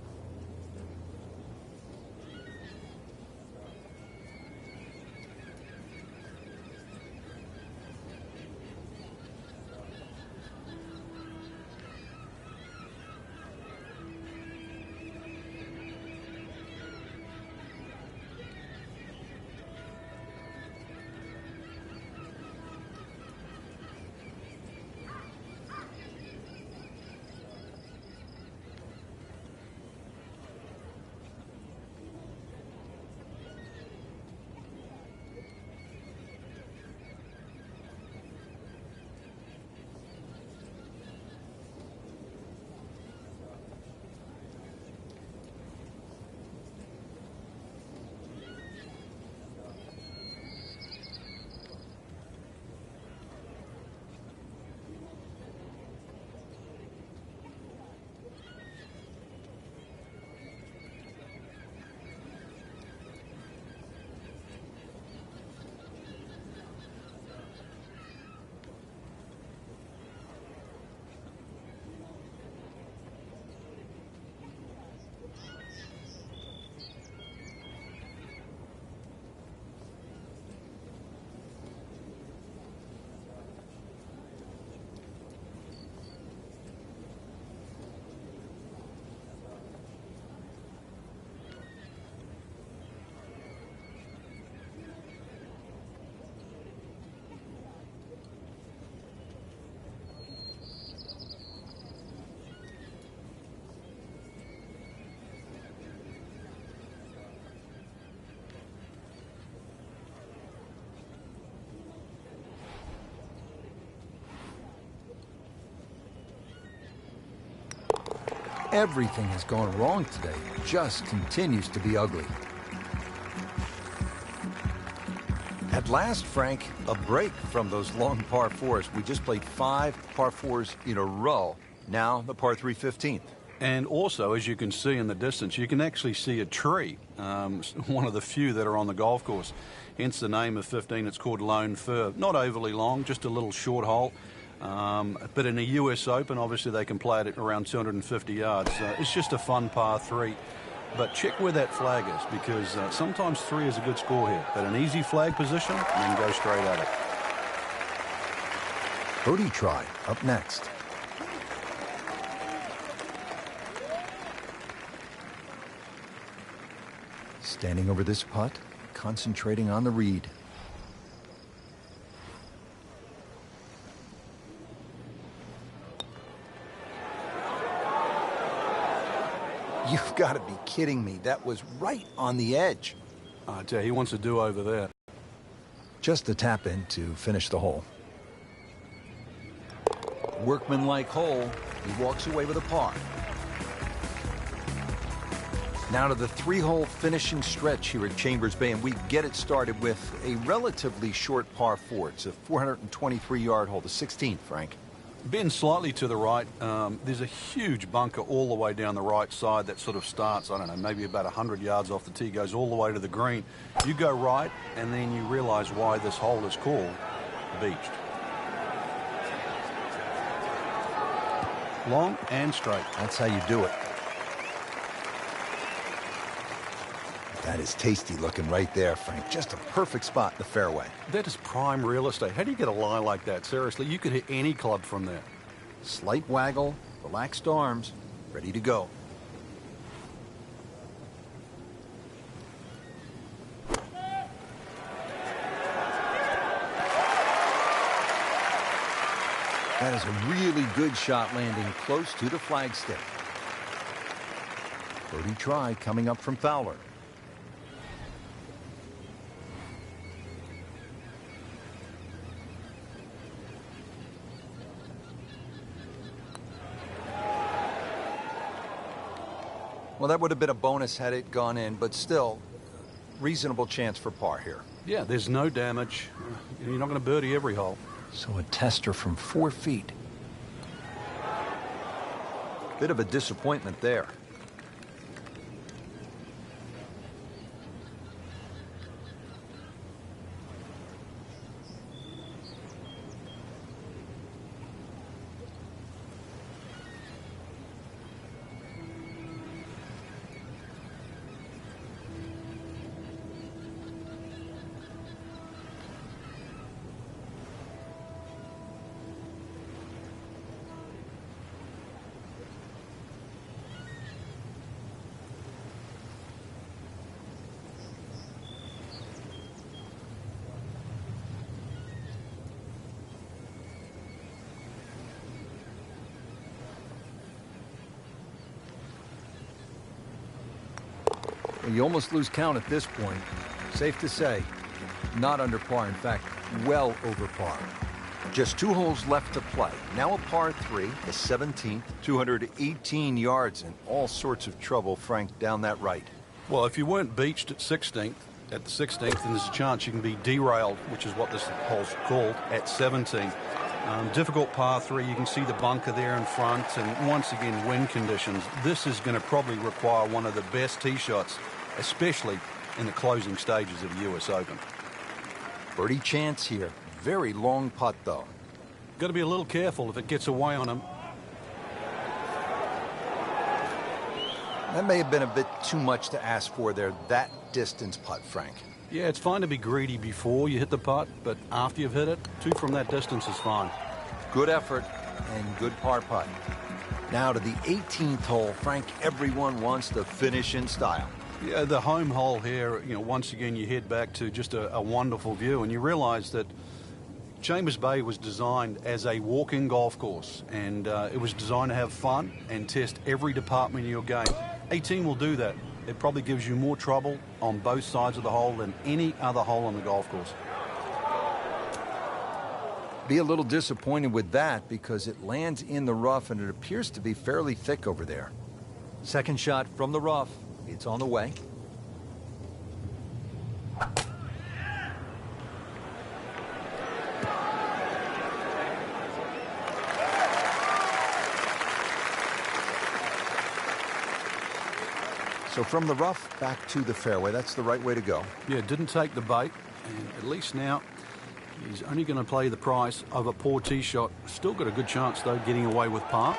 Everything has gone wrong today. It just continues to be ugly. At last, Frank, a break from those long par fours. We just played 5 par fours in a row. Now the par 3 15th. And also, as you can see in the distance, you can actually see a tree, one of the few that are on the golf course. Hence the name of 15. It's called Lone Fir. Not overly long, just a little short hole. But in the US Open, obviously they can play it at around 250 yards. It's just a fun par 3. But check where that flag is, because sometimes 3 is a good score here. But an easy flag position, and then go straight at it. Birdie try up next. Standing over this putt, concentrating on the read. You've got to be kidding me. That was right on the edge. I tell you, he wants to do over there. Just a tap in to finish the hole. Workmanlike hole. He walks away with a par. Now to the 3-hole finishing stretch here at Chambers Bay, and we get it started with a relatively short par 4. It's a 423-yard hole, the 16th, Frank. Bend slightly to the right. There's a huge bunker all the way down the right side that sort of starts, I don't know, maybe about 100 yards off the tee, goes all the way to the green. You go right, and then you realize why this hole is called Beached. Long and straight. That's how you do it. That is tasty looking right there, Frank. Just a perfect spot in the fairway. That is prime real estate. How do you get a lie like that? Seriously, you could hit any club from there. Slight waggle, relaxed arms, ready to go. That is a really good shot landing close to the flagstick. Birdie try coming up from Fowler. Well, that would have been a bonus had it gone in, but still, reasonable chance for par here. Yeah, there's no damage. You're not going to birdie every hole. So a tester from 4 feet. Bit of a disappointment there. You almost lose count at this point. Safe to say, not under par. In fact, well over par. Just 2 holes left to play. Now a par 3, the 17th, 218 yards, and all sorts of trouble, Frank, down that right. Well, if you weren't beached at the 16th, then there's a chance you can be derailed, which is what this hole's called, at 17. Difficult par 3. You can see the bunker there in front, and once again, wind conditions. This is going to probably require one of the best tee shots, especially in the closing stages of the US Open. Birdie chance here. Very long putt, though. Got to be a little careful if it gets away on him. That may have been a bit too much to ask for there, that distance putt, Frank. Yeah, it's fine to be greedy before you hit the putt, but after you've hit it, 2 from that distance is fine. Good effort and good par putt. Now to the 18th hole, Frank, everyone wants to finish in style. Yeah, the home hole here, once again you head back to just a wonderful view, and you realize that Chambers Bay was designed as a walking golf course, and it was designed to have fun and test every department of your game. 18 will do that. It probably gives you more trouble on both sides of the hole than any other hole on the golf course. Be a little disappointed with that because it lands in the rough and it appears to be fairly thick over there. Second shot from the rough. It's on the way. So from the rough back to the fairway, that's the right way to go. Yeah, didn't take the bait, and at least now he's only going to play the price of a poor tee shot. Still got a good chance, though, getting away with par.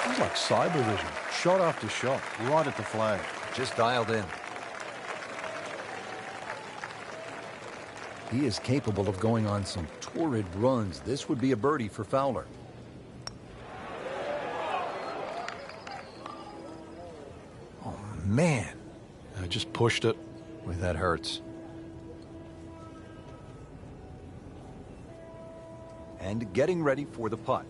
He's like cyber vision. Shot after shot, right at the flag. Just dialed in. He is capable of going on some torrid runs. This would be a birdie for Fowler. Oh, man. I just pushed it. Boy, that hurts. And getting ready for the putt.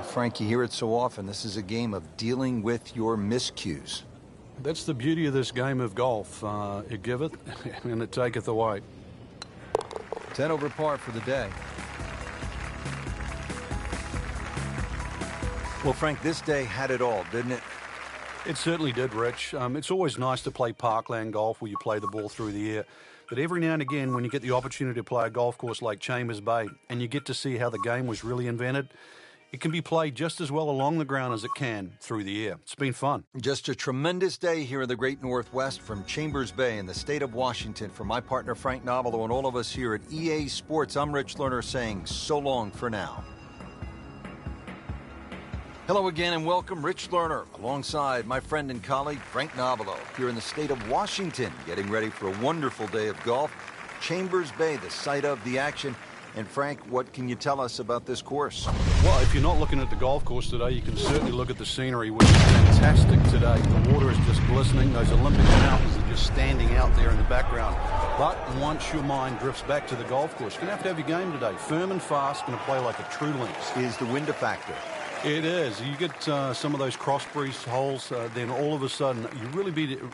Frank, you hear it so often. This is a game of dealing with your miscues. That's the beauty of this game of golf. It giveth and it taketh away. 10 over par for the day. Well, Frank, this day had it all, didn't it? It certainly did, Rich. It's always nice to play parkland golf where you play the ball through the air. But every now and again, when you get the opportunity to play a golf course like Chambers Bay and you get to see how the game was really invented, it can be played just as well along the ground as it can through the air. It's been fun. Just a tremendous day here in the Great Northwest from Chambers Bay in the state of Washington. For my partner, Frank Nobilo, and all of us here at EA Sports, I'm Rich Lerner saying so long for now. Hello again and welcome, Rich Lerner, alongside my friend and colleague, Frank Nobilo, here in the state of Washington, getting ready for a wonderful day of golf. Chambers Bay, the site of the action. And Frank, what can you tell us about this course? Well, if you're not looking at the golf course today, you can certainly look at the scenery, which is fantastic today. The water is just glistening. Those Olympic mountains are just standing out there in the background. But once your mind drifts back to the golf course, you're going to have your game today. Firm and fast, going to play like a true links. Is the wind a factor? It is. You get some of those cross breeze holes, then all of a sudden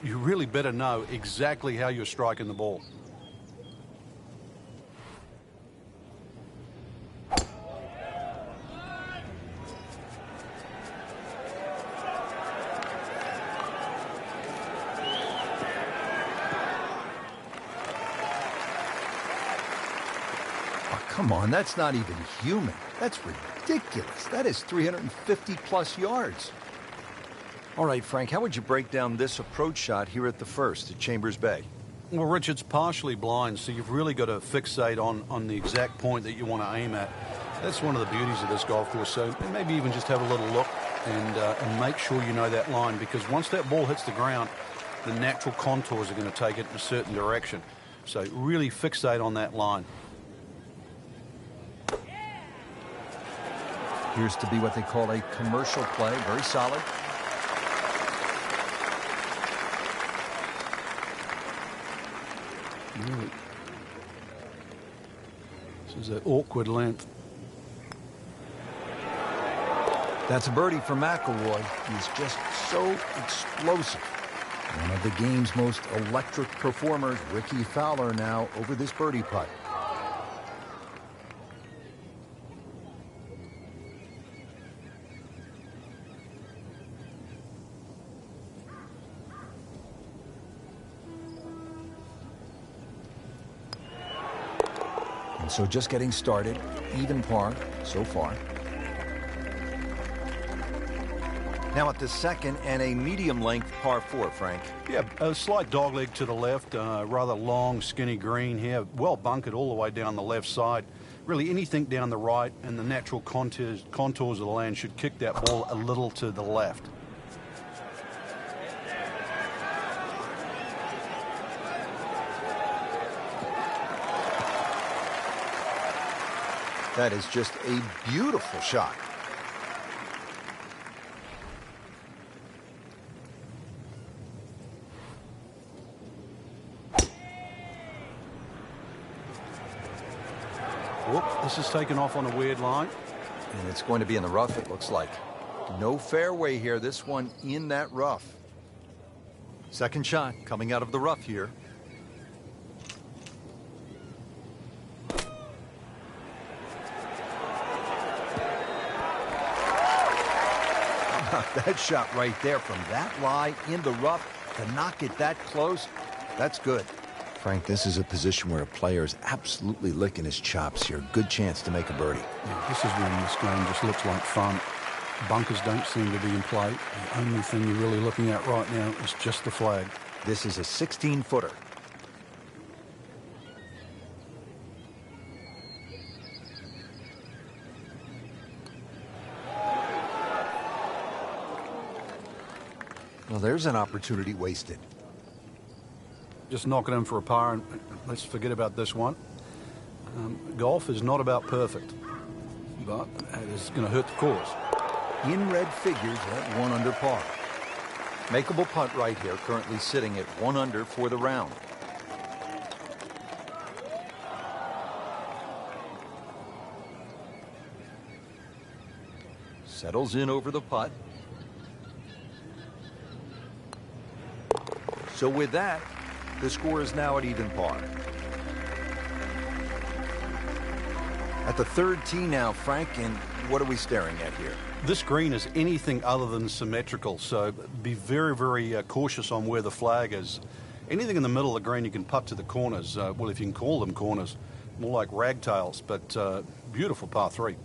you really better know exactly how you're striking the ball. Come on, that's not even human. That's ridiculous. That is 350-plus yards. All right, Frank, how would you break down this approach shot here at the first at Chambers Bay? Well, Rich, it's partially blind, so you've really got to fixate on the exact point that you want to aim at. That's one of the beauties of this golf course. So maybe even just have a little look and make sure you know that line, because once that ball hits the ground, the natural contours are going to take it in a certain direction. So really fixate on that line. Appears to be what they call a commercial play. Very solid. Really. This is an awkward length. That's a birdie for McIlroy. He's just so explosive. One of the game's most electric performers, Ricky Fowler, now over this birdie putt. So just getting started, even par so far. Now at the second and a medium length par 4, Frank. Yeah, a slight dogleg to the left, rather long, skinny green here, well bunkered all the way down the left side. Really anything down the right and the natural contours of the land should kick that ball a little to the left. That is just a beautiful shot. Whoop, this is taken off on a weird line. And it's going to be in the rough, it looks like. No fairway here. This one in that rough. Second shot coming out of the rough here. That shot right there from that lie in the rough to knock it that close, that's good. Frank, this is a position where a player is absolutely licking his chops here. Good chance to make a birdie. Yeah, this is when this game just looks like fun. Bunkers don't seem to be in play. The only thing you're really looking at right now is just the flag. This is a 16-footer. Well, there's an opportunity wasted. Just knock it in for a par, and let's forget about this one. Golf is not about perfect, but it is going to hurt the course. In red figures at 1 under par. Makeable putt right here, currently sitting at 1 under for the round. Settles in over the putt. So with that, the score is now at even par. At the third tee now, Frank, and what are we staring at here? This green is anything other than symmetrical, so be very, very cautious on where the flag is. Anything in the middle of the green you can putt to the corners. Well, if you can call them corners, more like ragtails, but beautiful par 3.